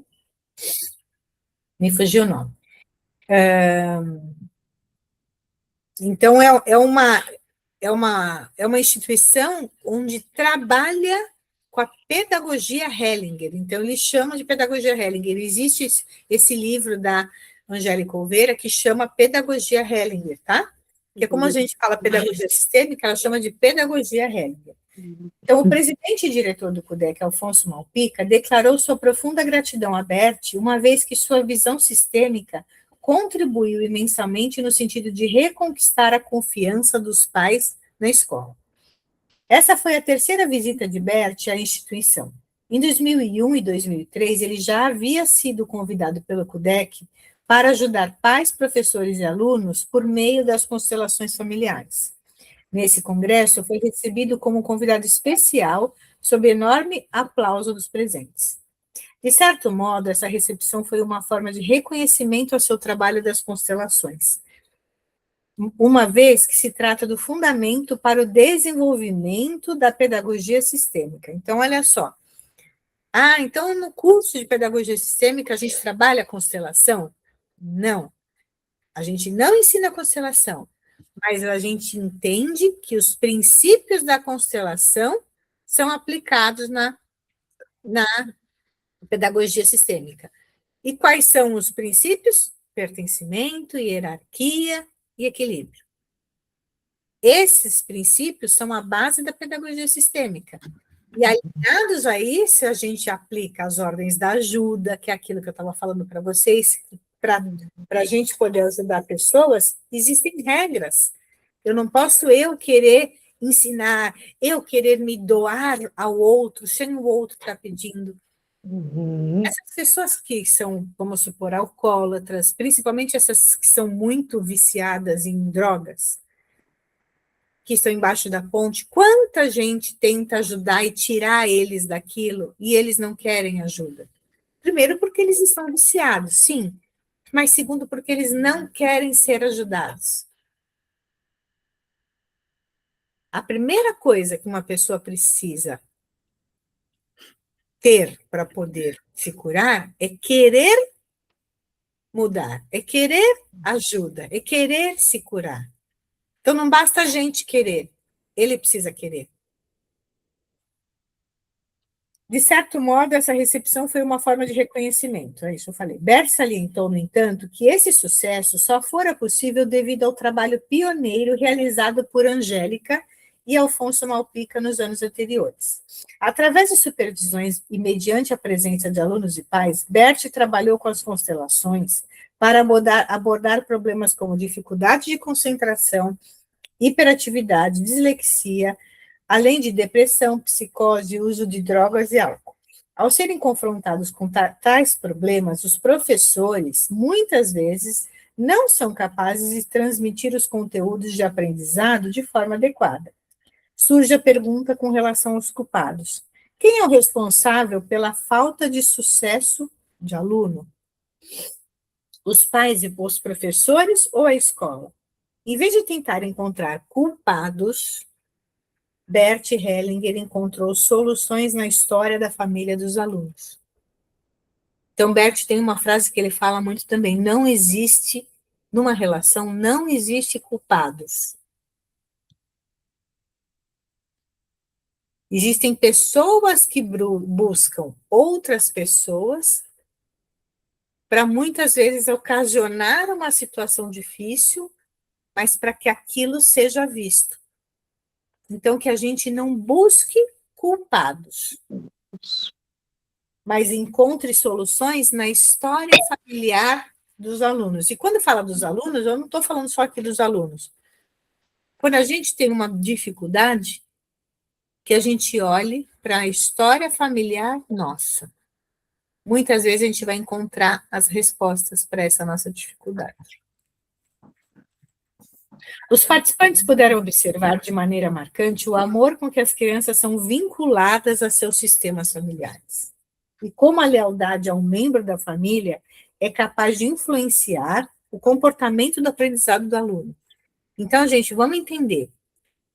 [SPEAKER 1] Me fugiu o nome. Então, é uma instituição onde trabalha com a pedagogia Hellinger. Então, eles chamam de pedagogia Hellinger. Existe esse livro da Angélica Oliveira que chama Pedagogia Hellinger, tá? Porque como a gente fala pedagogia sistêmica, ela chama de pedagogia Hellinger. Então, o presidente e diretor do CUDEC, Alfonso Malpica, declarou sua profunda gratidão a Bert, uma vez que sua visão sistêmica contribuiu imensamente no sentido de reconquistar a confiança dos pais na escola. Essa foi a terceira visita de Bert à instituição. Em 2001 e 2003, ele já havia sido convidado pelo CUDEC para ajudar pais, professores e alunos por meio das constelações familiares. Nesse congresso, foi recebido como convidado especial, sob enorme aplauso dos presentes. De certo modo, essa recepção foi uma forma de reconhecimento ao seu trabalho das constelações, uma vez que se trata do fundamento para o desenvolvimento da pedagogia sistêmica. Então, olha só. Então no curso de pedagogia sistêmica a gente trabalha a constelação? Não. A gente não ensina a constelação, mas a gente entende que os princípios da constelação são aplicados na pedagogia sistêmica. E quais são os princípios? Pertencimento, hierarquia e equilíbrio. Esses princípios são a base da pedagogia sistêmica. E alinhados a isso, a gente aplica as ordens da ajuda, que é aquilo que eu estava falando para vocês, para a gente poder ajudar pessoas, existem regras. Eu não posso querer ensinar, eu querer me doar ao outro, sem o outro estar pedindo. Essas pessoas que são, vamos supor, alcoólatras, principalmente essas que são muito viciadas em drogas, que estão embaixo da ponte, quanta gente tenta ajudar e tirar eles daquilo e eles não querem ajuda? Primeiro, porque eles estão viciados, sim, mas segundo, porque eles não querem ser ajudados. A primeira coisa que uma pessoa precisa ter para poder se curar é querer mudar, é querer ajuda, é querer se curar. Então, não basta a gente querer, ele precisa querer. De certo modo, essa recepção foi uma forma de reconhecimento, é isso que eu falei. Bert salientou, no entanto, que esse sucesso só fora possível devido ao trabalho pioneiro realizado por Angélica e Alfonso Malpica nos anos anteriores. Através de supervisões e mediante a presença de alunos e pais, Bert trabalhou com as constelações para abordar problemas como dificuldade de concentração, hiperatividade, dislexia, além de depressão, psicose, uso de drogas e álcool. Ao serem confrontados com tais problemas, os professores, muitas vezes, não são capazes de transmitir os conteúdos de aprendizado de forma adequada. Surge a pergunta com relação aos culpados. Quem é o responsável pela falta de sucesso de aluno? Os pais e os professores ou a escola? Em vez de tentar encontrar culpados, Bert Hellinger encontrou soluções na história da família dos alunos. Então, Bert tem uma frase que ele fala muito também: não existe, numa relação, não existe culpados. Existem pessoas que buscam outras pessoas para muitas vezes ocasionar uma situação difícil, mas para que aquilo seja visto. Então, que a gente não busque culpados, mas encontre soluções na história familiar dos alunos. E quando fala dos alunos, eu não estou falando só aqui dos alunos. Quando a gente tem uma dificuldade, que a gente olhe para a história familiar nossa. Muitas vezes a gente vai encontrar as respostas para essa nossa dificuldade. Os participantes puderam observar de maneira marcante o amor com que as crianças são vinculadas a seus sistemas familiares. E como a lealdade a um membro da família é capaz de influenciar o comportamento do aprendizado do aluno. Então, gente, vamos entender.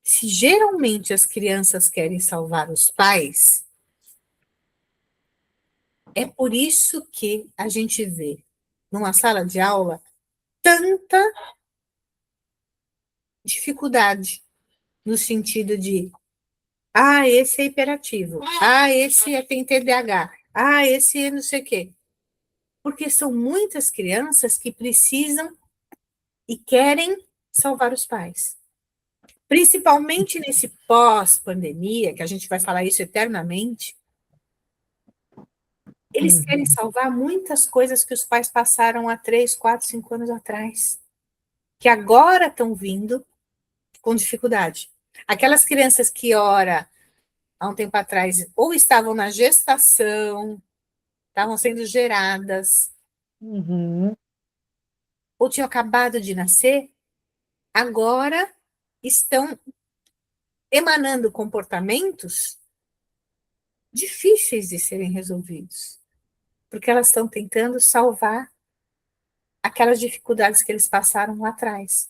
[SPEAKER 1] Se geralmente as crianças querem salvar os pais, é por isso que a gente vê numa sala de aula tanta dificuldade no sentido de esse é hiperativo, esse tem TDAH, esse é não sei o quê. Porque são muitas crianças que precisam e querem salvar os pais. Principalmente nesse pós-pandemia, que a gente vai falar isso eternamente, Eles querem salvar muitas coisas que os pais passaram há 3, 4, 5 anos atrás, que agora estão vindo com dificuldade. Aquelas crianças que, ora, há um tempo atrás, ou estavam na gestação, estavam sendo geradas, ou tinham acabado de nascer, agora estão emanando comportamentos difíceis de serem resolvidos, porque elas estão tentando salvar aquelas dificuldades que eles passaram lá atrás,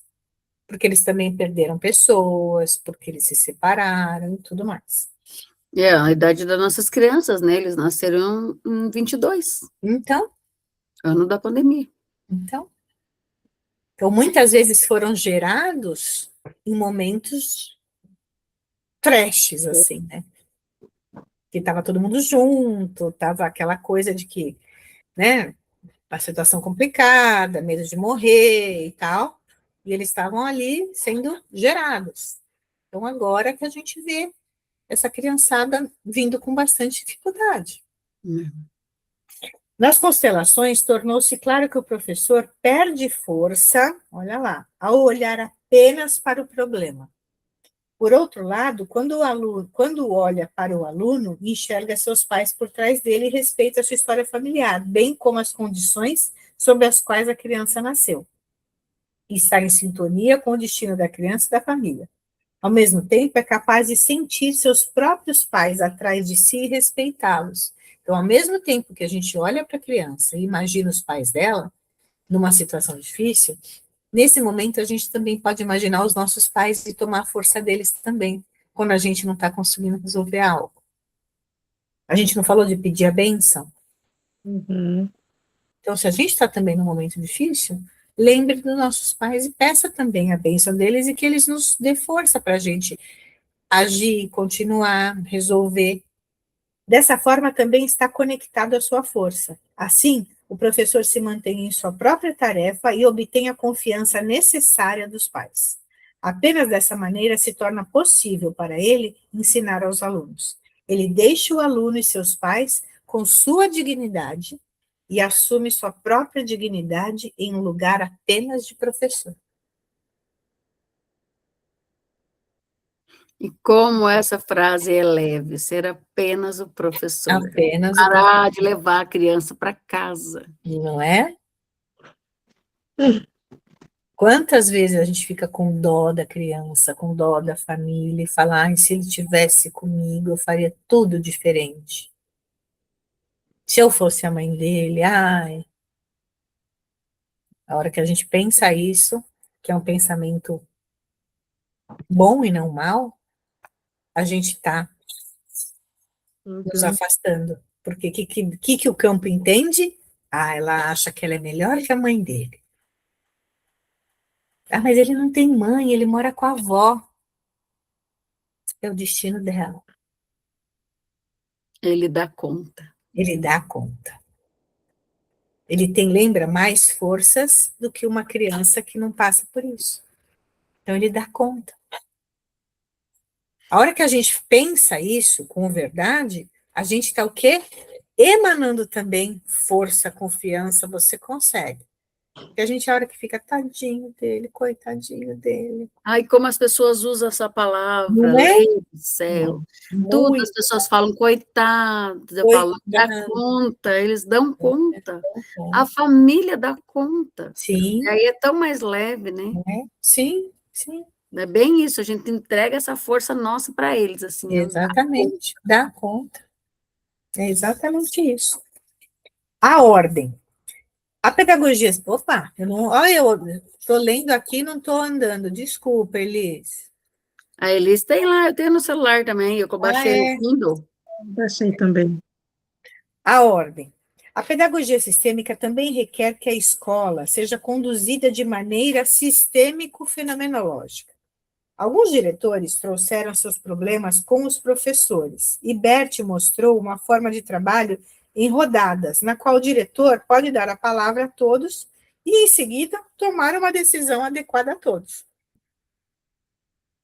[SPEAKER 1] porque eles também perderam pessoas, porque eles se separaram e tudo mais.
[SPEAKER 2] É a idade das nossas crianças, né? Eles nasceram em 22,
[SPEAKER 1] Então,
[SPEAKER 2] ano da pandemia.
[SPEAKER 1] então, muitas vezes foram gerados em momentos trashes, assim, né? Que estava todo mundo junto, estava aquela coisa de que, né, a situação complicada, medo de morrer e tal, e eles estavam ali sendo gerados. Então, agora que a gente vê essa criançada vindo com bastante dificuldade. Nas constelações, tornou-se claro que o professor perde força, olha lá, ao olhar apenas para o problema. Por outro lado, quando olha para o aluno, enxerga seus pais por trás dele e respeita a sua história familiar, bem como as condições sob as quais a criança nasceu. E está em sintonia com o destino da criança e da família. Ao mesmo tempo, é capaz de sentir seus próprios pais atrás de si e respeitá-los. Então, ao mesmo tempo que a gente olha para a criança e imagina os pais dela, numa situação difícil, nesse momento a gente também pode imaginar os nossos pais e tomar a força deles também, quando a gente não está conseguindo resolver algo. A gente não falou de pedir a bênção? Então, se a gente está também num momento difícil, lembre dos nossos pais e peça também a bênção deles e que eles nos dê força para a gente agir, continuar, resolver. Dessa forma, também está conectado à sua força. Assim, o professor se mantém em sua própria tarefa e obtém a confiança necessária dos pais. Apenas dessa maneira se torna possível para ele ensinar aos alunos. Ele deixa o aluno e seus pais com sua dignidade e assume sua própria dignidade em um lugar apenas de professor.
[SPEAKER 2] E como essa frase é leve, ser apenas o professor.
[SPEAKER 1] Apenas o
[SPEAKER 2] Parar de levar a criança para casa.
[SPEAKER 1] Não é? Quantas vezes a gente fica com dó da criança, com dó da família, e fala, ai, se ele tivesse comigo, eu faria tudo diferente. Se eu fosse a mãe dele, ai. A hora que a gente pensa isso, que é um pensamento bom e não mal, a gente está nos afastando. Porque o que o campo entende? Ah, ela acha que ela é melhor que a mãe dele. Ah, mas ele não tem mãe, ele mora com a avó. É o destino dela.
[SPEAKER 2] Ele dá conta.
[SPEAKER 1] Ele dá conta. Ele tem, lembra, mais forças do que uma criança que não passa por isso. Então, ele dá conta. A hora que a gente pensa isso com verdade, a gente está o quê? Emanando também força, confiança, você consegue. E a gente, a hora que fica, tadinho dele, coitadinho dele.
[SPEAKER 2] Ai, como as pessoas usam essa palavra,
[SPEAKER 1] Não é?
[SPEAKER 2] lei do céu. Tudo as pessoas falam, coitado, eu falo, dá conta, eles dão conta. A família dá conta.
[SPEAKER 1] Sim.
[SPEAKER 2] E aí é tão mais leve, né?
[SPEAKER 1] Sim, sim.
[SPEAKER 2] É bem isso, a gente entrega essa força nossa para eles, assim.
[SPEAKER 1] Exatamente, dá conta. É exatamente isso. A ordem. A pedagogia. Opa, eu não. Olha, eu estou lendo aqui e não estou andando. Desculpa, Elis.
[SPEAKER 2] A Elis tem lá, eu tenho no celular também, eu baixei no Kindle.
[SPEAKER 3] Baixei também.
[SPEAKER 1] A ordem. A pedagogia sistêmica também requer que a escola seja conduzida de maneira sistêmico-fenomenológica. Alguns diretores trouxeram seus problemas com os professores, e Bert mostrou uma forma de trabalho em rodadas, na qual o diretor pode dar a palavra a todos e, em seguida, tomar uma decisão adequada a todos.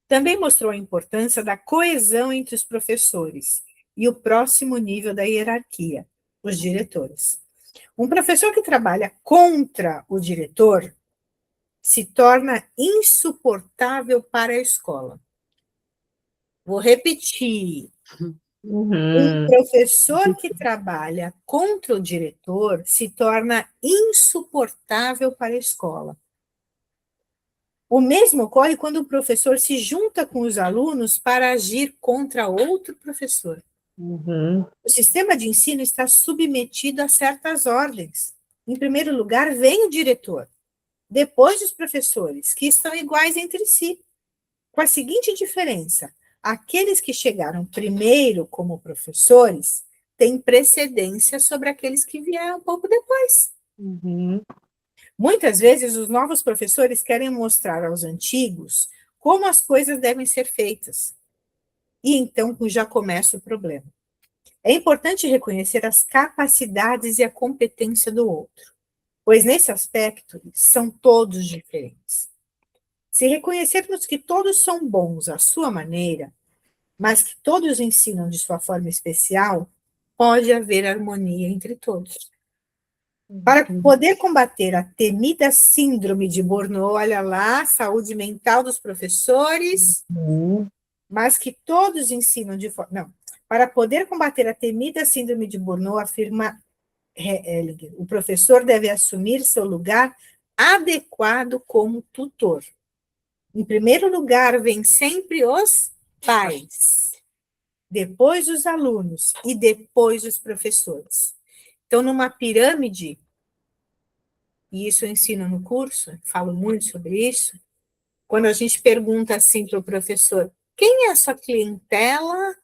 [SPEAKER 1] Também mostrou a importância da coesão entre os professores e o próximo nível da hierarquia, Os diretores. Um professor que trabalha contra o diretor se torna insuportável para a escola. Vou repetir. Um professor que trabalha contra o diretor se torna insuportável para a escola. O mesmo ocorre quando o professor se junta com os alunos para agir contra outro professor. O sistema de ensino está submetido a certas ordens. Em primeiro lugar, vem o diretor, depois os professores, que estão iguais entre si, com a seguinte diferença: aqueles que chegaram primeiro como professores têm precedência sobre aqueles que vieram um pouco depois. Muitas vezes, os novos professores querem mostrar aos antigos como as coisas devem ser feitas. E então já começa o problema. É importante reconhecer as capacidades e a competência do outro, pois nesse aspecto são todos diferentes. Se reconhecermos que todos são bons à sua maneira, mas que todos ensinam de sua forma especial, pode haver harmonia entre todos. Para poder combater a temida síndrome de Burnout, olha lá, saúde mental dos professores, mas que todos ensinam de forma... Não, para poder combater a temida síndrome de Burnout, afirma Hellinger, o professor deve assumir seu lugar adequado como tutor. Em primeiro lugar, vem sempre os pais, depois os alunos e depois os professores. Então, numa pirâmide, e isso eu ensino no curso, falo muito sobre isso, quando a gente pergunta assim para o professor, quem é a sua clientela?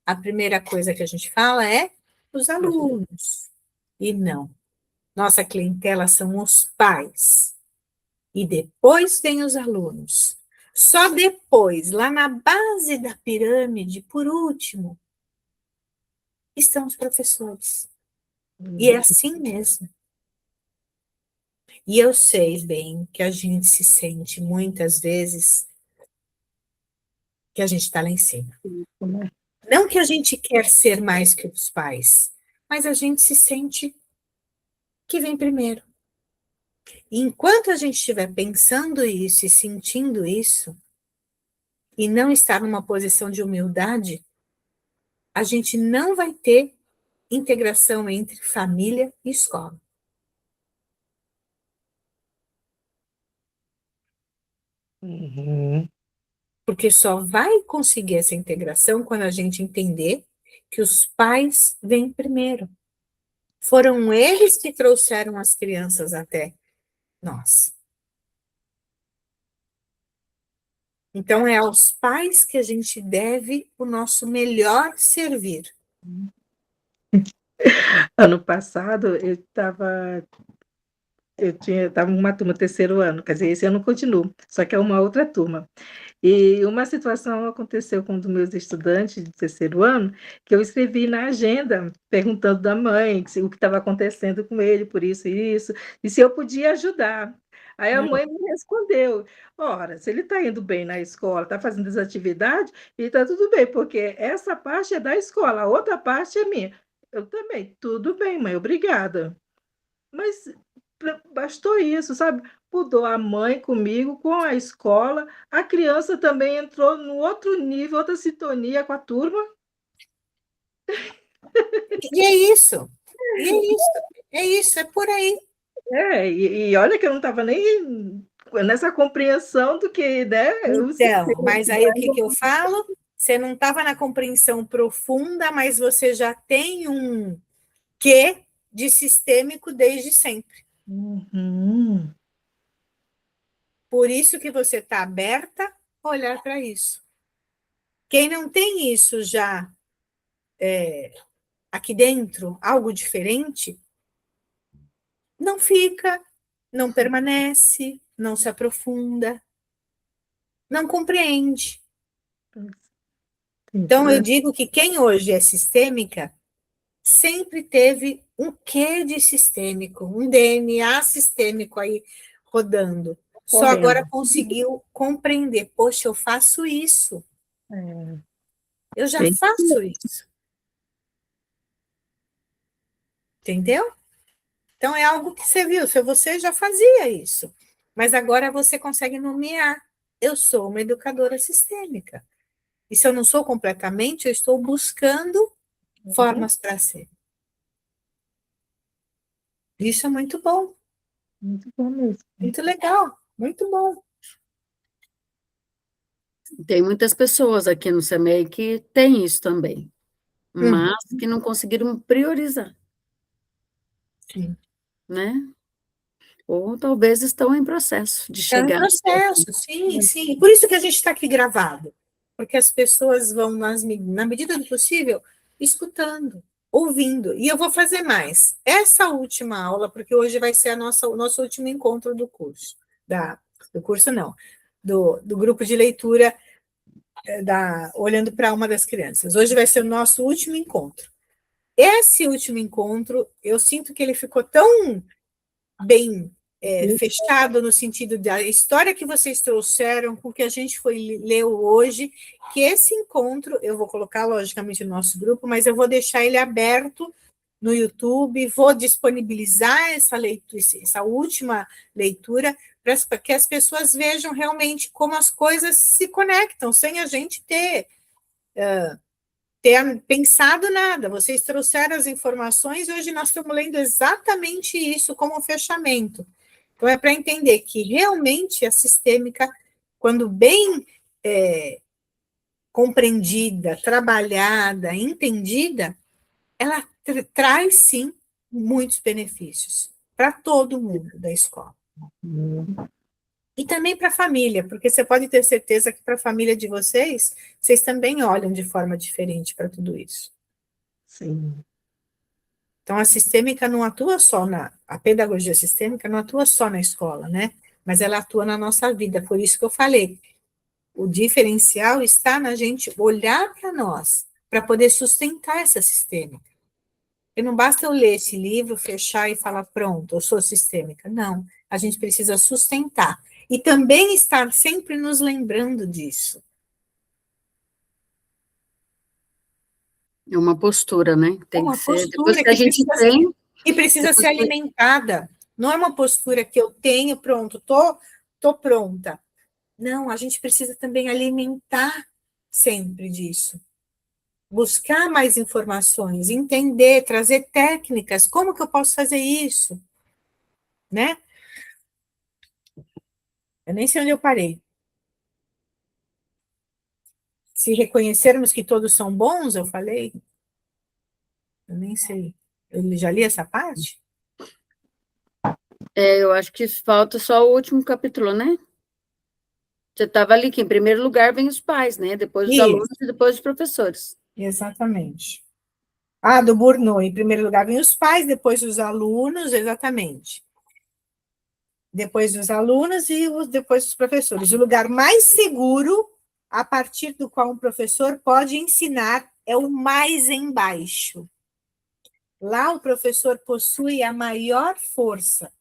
[SPEAKER 1] A primeira coisa que a gente fala é os alunos. E não. Nossa clientela são os pais. E depois vem os alunos. Só depois, lá na base da pirâmide, por último, estão os professores. E é assim mesmo. E eu sei bem que a gente se sente muitas vezes que a gente está lá em cima. Não que a gente quer ser mais que os pais, mas a gente se sente que vem primeiro. E enquanto a gente estiver pensando isso e sentindo isso, e não estar numa posição de humildade, a gente não vai ter integração entre família e escola. Porque só vai conseguir essa integração quando a gente entender que os pais vêm primeiro. Foram eles que trouxeram as crianças até nós. Então, é aos pais que a gente deve o nosso melhor servir.
[SPEAKER 3] Ano passado, estava numa turma terceiro ano, quer dizer, esse ano eu continuo, só que é uma outra turma. E uma situação aconteceu com um dos meus estudantes de terceiro ano, que eu escrevi na agenda, perguntando da mãe o que estava acontecendo com ele, por isso e isso, e se eu podia ajudar. Aí a mãe me respondeu, ora, se ele está indo bem na escola, está fazendo as atividades, e está tudo bem, porque essa parte é da escola, a outra parte é minha. Eu também, tudo bem, mãe, obrigada. Mas bastou isso, sabe? Mudou a mãe comigo, com a escola, a criança também entrou no outro nível, outra sintonia com a turma.
[SPEAKER 1] E é isso, é por aí.
[SPEAKER 3] E olha que eu não estava nem nessa compreensão do que, né?
[SPEAKER 1] Então, mas aí o que eu falo? Você não estava na compreensão profunda, mas você já tem um quê de sistêmico desde sempre. Por isso que você está aberta a olhar para isso. Quem não tem isso já aqui dentro, algo diferente, não fica, não permanece, não se aprofunda, não compreende. Então, eu digo que quem hoje é sistêmica sempre teve um quê de sistêmico, um DNA sistêmico aí rodando. Só agora conseguiu compreender. Poxa, eu faço isso. Eu já faço isso. Entendeu? Então, é algo que você viu, se você já fazia isso, mas agora você consegue nomear. Eu sou uma educadora sistêmica. E se eu não sou completamente, eu estou buscando formas para ser. Isso é muito bom.
[SPEAKER 3] Muito bom mesmo.
[SPEAKER 1] Muito legal, muito bom.
[SPEAKER 2] Tem muitas pessoas aqui no CEMEI que têm isso também, mas que não conseguiram priorizar.
[SPEAKER 1] Sim.
[SPEAKER 2] Né? Ou talvez estão em processo de chegar.
[SPEAKER 1] É um processo, sim, sim. Por isso que a gente está aqui gravado. Porque as pessoas vão, na medida do possível, escutando, ouvindo. E eu vou fazer mais. Essa última aula, porque hoje vai ser o nosso último encontro do curso. Do curso, não. Do grupo de leitura Olhando para uma das crianças. Hoje vai ser o nosso último encontro. Esse último encontro, eu sinto que ele ficou tão bem fechado no sentido da história que vocês trouxeram, com o que a gente leu hoje, que esse encontro, eu vou colocar, logicamente, no nosso grupo, mas eu vou deixar ele aberto no YouTube, vou disponibilizar essa leitura, essa última leitura, para que as pessoas vejam realmente como as coisas se conectam, sem a gente ter pensado nada. Vocês trouxeram as informações e hoje nós estamos lendo exatamente isso como fechamento. Então, é para entender que realmente a sistêmica, quando bem compreendida, trabalhada, entendida, ela traz, sim, muitos benefícios para todo mundo da escola. E também para a família, porque você pode ter certeza que para a família de vocês também olham de forma diferente para tudo isso.
[SPEAKER 3] Sim.
[SPEAKER 1] Então, a sistêmica não atua só a pedagogia sistêmica não atua só na escola, né? Mas ela atua na nossa vida, por isso que eu falei. O diferencial está na gente olhar para nós, para poder sustentar essa sistêmica. E não basta eu ler esse livro, fechar e falar, pronto, eu sou sistêmica. Não, a gente precisa sustentar. E também estar sempre nos lembrando disso.
[SPEAKER 2] É uma postura, né?
[SPEAKER 1] É
[SPEAKER 2] Tem
[SPEAKER 1] uma
[SPEAKER 2] que ser.
[SPEAKER 1] postura
[SPEAKER 2] Depois que a gente tem.
[SPEAKER 1] e precisa ser alimentada. Não é uma postura que eu tenho, pronto, tô pronta. Não, a gente precisa também alimentar sempre disso. Buscar mais informações, entender, trazer técnicas. Como que eu posso fazer isso? Né? Eu nem sei onde eu parei. Se reconhecermos que todos são bons, eu falei? Eu nem sei. Eu já li essa parte?
[SPEAKER 2] Eu acho que falta só o último capítulo, né? Você estava ali que, em primeiro lugar, vem os pais, né? Depois os alunos e depois os professores.
[SPEAKER 1] Exatamente. Do Bourdieu, em primeiro lugar vem os pais, depois os alunos, exatamente. Depois os alunos e depois os professores. O lugar mais seguro, a partir do qual um professor pode ensinar, é o mais embaixo. Lá o professor possui a maior força.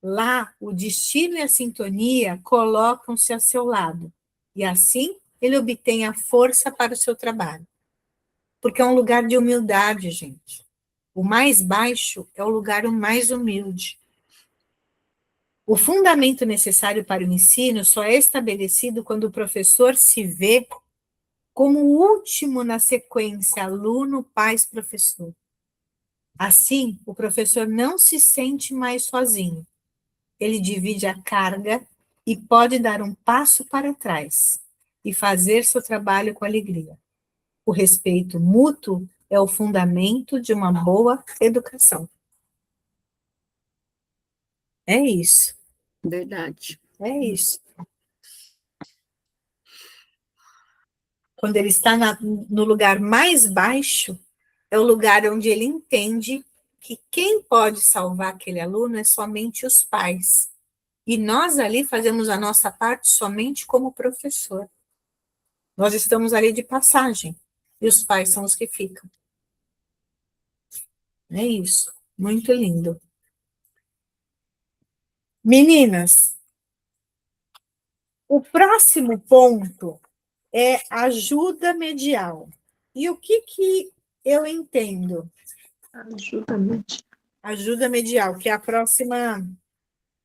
[SPEAKER 1] Lá o destino e a sintonia colocam-se a seu lado. E assim ele obtém a força para o seu trabalho. Porque é um lugar de humildade, gente. O mais baixo é o lugar o mais humilde. O fundamento necessário para o ensino só é estabelecido quando o professor se vê como o último na sequência, aluno, pais, professor. Assim, o professor não se sente mais sozinho. Ele divide a carga e pode dar um passo para trás e fazer seu trabalho com alegria. O respeito mútuo é o fundamento de uma boa educação. É isso.
[SPEAKER 2] Verdade.
[SPEAKER 1] É isso. Quando ele está no lugar mais baixo, é o lugar onde ele entende que quem pode salvar aquele aluno é somente os pais. E nós ali fazemos a nossa parte somente como professor. Nós estamos ali de passagem. E os pais são os que ficam. É isso. Muito lindo. Meninas, o próximo ponto é ajuda medial. E o que eu entendo?
[SPEAKER 3] Ajuda medial.
[SPEAKER 1] Ajuda Medial, que é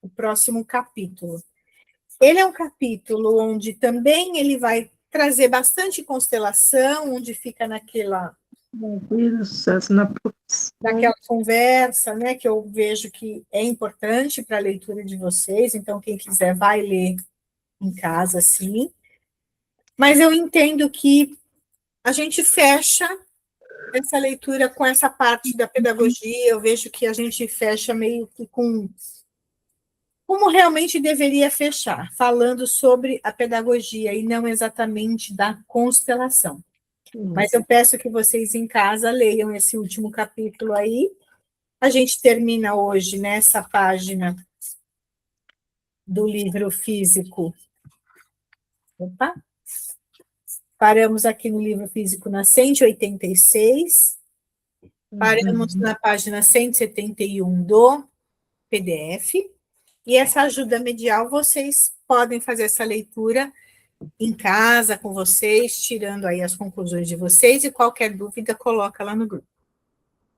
[SPEAKER 1] o próximo capítulo. Ele é um capítulo onde também ele vai trazer bastante constelação, onde fica naquela conversa, né, que eu vejo que é importante para a leitura de vocês, então quem quiser vai ler em casa, sim. Mas eu entendo que a gente fecha essa leitura com essa parte da pedagogia, eu vejo que a gente fecha meio que com como realmente deveria fechar, falando sobre a pedagogia e não exatamente da constelação. Mas eu peço que vocês em casa leiam esse último capítulo aí. A gente termina hoje nessa página do livro físico. Opa! Paramos aqui no livro físico na 186. Paramos na página 171 do PDF. E essa ajuda medial, vocês podem fazer essa leitura em casa com vocês, tirando aí as conclusões de vocês, e qualquer dúvida, coloca lá no grupo.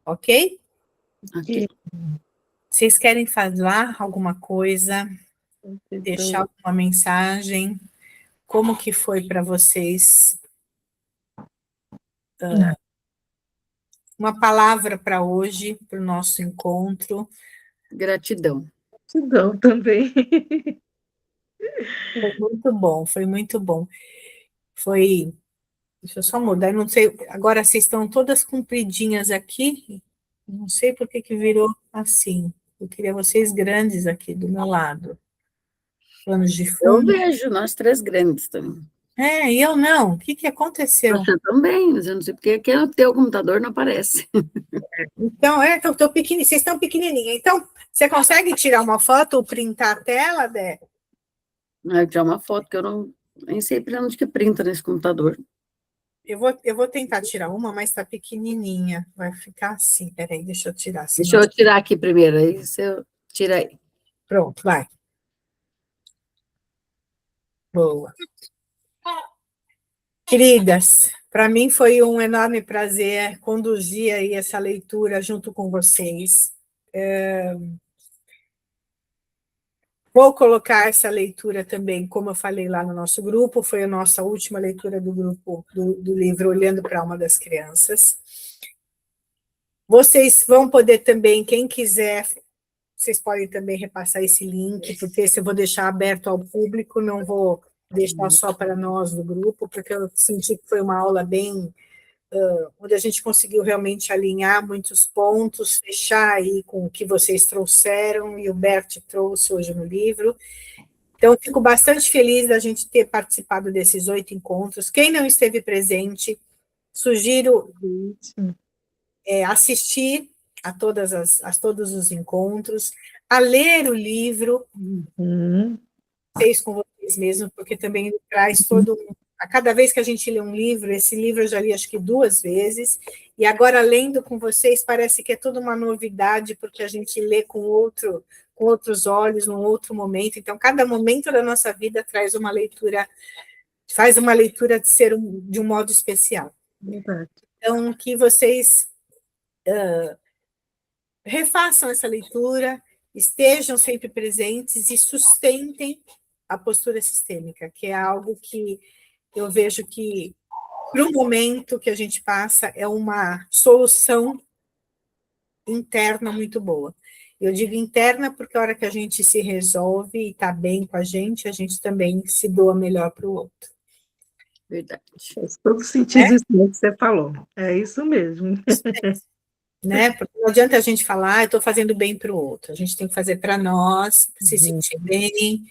[SPEAKER 1] Ok?
[SPEAKER 2] Ok.
[SPEAKER 1] Vocês querem falar alguma coisa? Deixar alguma mensagem? Como que foi para vocês? Uma palavra para hoje, para o nosso encontro.
[SPEAKER 2] Gratidão.
[SPEAKER 3] Gratidão também.
[SPEAKER 1] Foi muito bom, foi muito bom. Foi. Deixa eu só mudar, não sei. Agora vocês estão todas compridinhas aqui. Não sei por que virou assim. Eu queria vocês grandes aqui do meu lado. Planos de
[SPEAKER 2] Eu
[SPEAKER 1] fundo.
[SPEAKER 2] vejo nós três grandes também.
[SPEAKER 1] E eu não. O que aconteceu?
[SPEAKER 2] Você também, mas eu não sei porque aqui no teu computador não aparece.
[SPEAKER 1] Então, tô pequenininha, vocês estão pequenininha. Então, você consegue tirar uma foto ou printar a tela, Dé?
[SPEAKER 2] Eu tirar uma foto que eu não nem sei para onde que printa nesse computador.
[SPEAKER 1] Eu vou tentar tirar uma, mas está pequenininha. Vai ficar assim. Peraí, deixa eu tirar.
[SPEAKER 2] Deixa eu tirar aqui primeiro, aí você tira aí.
[SPEAKER 1] Pronto, vai. Boa. Queridas, para mim foi um enorme prazer conduzir aí essa leitura junto com vocês. Vou colocar essa leitura também, como eu falei lá no nosso grupo, foi a nossa última leitura do grupo do livro Olhando para a Alma das Crianças. Vocês vão poder também, quem quiser, vocês podem também repassar esse link, porque esse eu vou deixar aberto ao público, não vou deixar só para nós do grupo, porque eu senti que foi uma aula bem onde a gente conseguiu realmente alinhar muitos pontos, fechar aí com o que vocês trouxeram, e o Bert trouxe hoje no livro. Então, fico bastante feliz da gente ter participado desses 8 encontros. Quem não esteve presente, sugiro assistir a todos os encontros, a ler o livro, vocês com vocês mesmos, porque também traz todo a cada vez que a gente lê um livro, esse livro eu já li acho que 2 vezes, e agora lendo com vocês parece que é toda uma novidade, porque a gente lê com outros olhos, num outro momento, então cada momento da nossa vida traz uma leitura, faz uma leitura de um modo especial.
[SPEAKER 3] Verdade.
[SPEAKER 1] Então, que vocês refaçam essa leitura, estejam sempre presentes e sustentem a postura sistêmica, que é algo que eu vejo que, para o momento que a gente passa, é uma solução interna muito boa. Eu digo interna porque a hora que a gente se resolve e está bem com a gente também se doa melhor para o outro.
[SPEAKER 2] Verdade.
[SPEAKER 3] Faz todo sentido isso que você falou. É isso mesmo.
[SPEAKER 1] Né? Porque não adianta a gente falar, eu estou fazendo bem para o outro. A gente tem que fazer para nós, se sentir bem,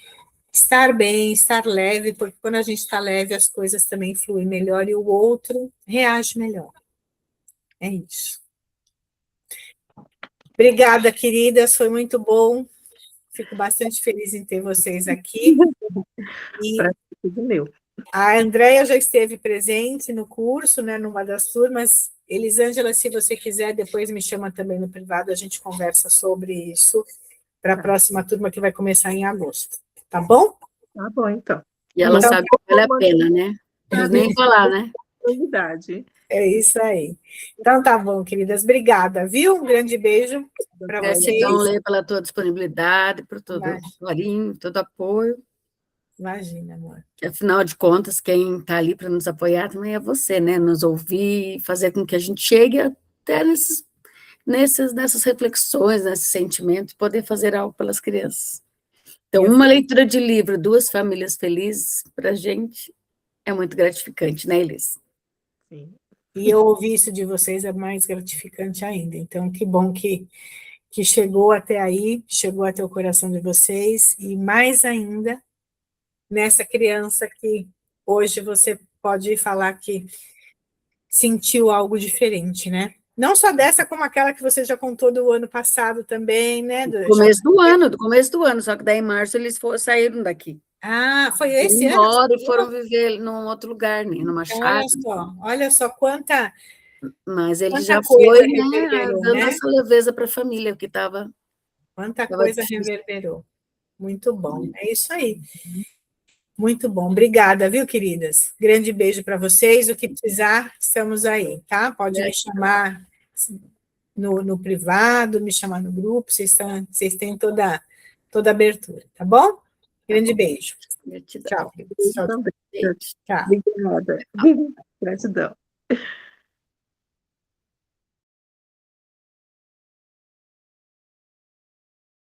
[SPEAKER 1] estar leve, porque quando a gente está leve, as coisas também fluem melhor e o outro reage melhor. É isso. Obrigada, queridas, foi muito bom. Fico bastante feliz em ter vocês aqui. E a Andréia já esteve presente no curso, né, numa das turmas. Elisângela, se você quiser, depois me chama também no privado, a gente conversa sobre isso para a próxima turma que vai começar em agosto. Tá bom?
[SPEAKER 3] Tá bom, então.
[SPEAKER 2] E ela sabe que vale a pena, né? Não nem falar, né?
[SPEAKER 3] Novidade.
[SPEAKER 1] É isso aí. Então, tá bom, queridas. Obrigada, viu? Um grande beijo para
[SPEAKER 2] Gratidão,
[SPEAKER 1] vocês.
[SPEAKER 2] Lê, pela tua disponibilidade, por todo o carinho, todo o apoio.
[SPEAKER 1] Imagina, amor.
[SPEAKER 2] Que, afinal de contas, quem está ali para nos apoiar também é você, né? Nos ouvir, fazer com que a gente chegue até nessas reflexões, nesses sentimentos, poder fazer algo pelas crianças. Então, uma leitura de livro, 2 famílias felizes, para a gente é muito gratificante, né, Elis?
[SPEAKER 1] Sim. E eu ouvir isso de vocês é mais gratificante ainda. Então, que bom que chegou até aí, chegou até o coração de vocês, e mais ainda nessa criança que hoje você pode falar que sentiu algo diferente, né? Não só dessa, como aquela que você já contou do ano passado também, né?
[SPEAKER 2] Do começo do ano, só que daí em março eles saíram daqui.
[SPEAKER 1] Ah, foi esse ano?
[SPEAKER 2] Embora e foram viver num outro lugar, né, numa
[SPEAKER 1] Então,
[SPEAKER 2] chácara.
[SPEAKER 1] olha só quanta.
[SPEAKER 2] Mas ele
[SPEAKER 1] quanta
[SPEAKER 2] já
[SPEAKER 1] coisa
[SPEAKER 2] foi, né,
[SPEAKER 1] reverberou,
[SPEAKER 2] dando
[SPEAKER 1] né?
[SPEAKER 2] essa leveza para a família, que estava.
[SPEAKER 1] Quanta coisa
[SPEAKER 2] difícil.
[SPEAKER 1] reverberou. Muito bom. É isso aí. Muito bom. Obrigada, viu, queridas? Grande beijo para vocês. O que precisar, estamos aí, tá? Pode me chamar no privado, me chamar no grupo, vocês têm toda abertura, tá bom? Grande beijo.
[SPEAKER 2] Gratidão.
[SPEAKER 1] Tchau.
[SPEAKER 3] Tchau.
[SPEAKER 1] Tchau.
[SPEAKER 3] Obrigada. Gratidão.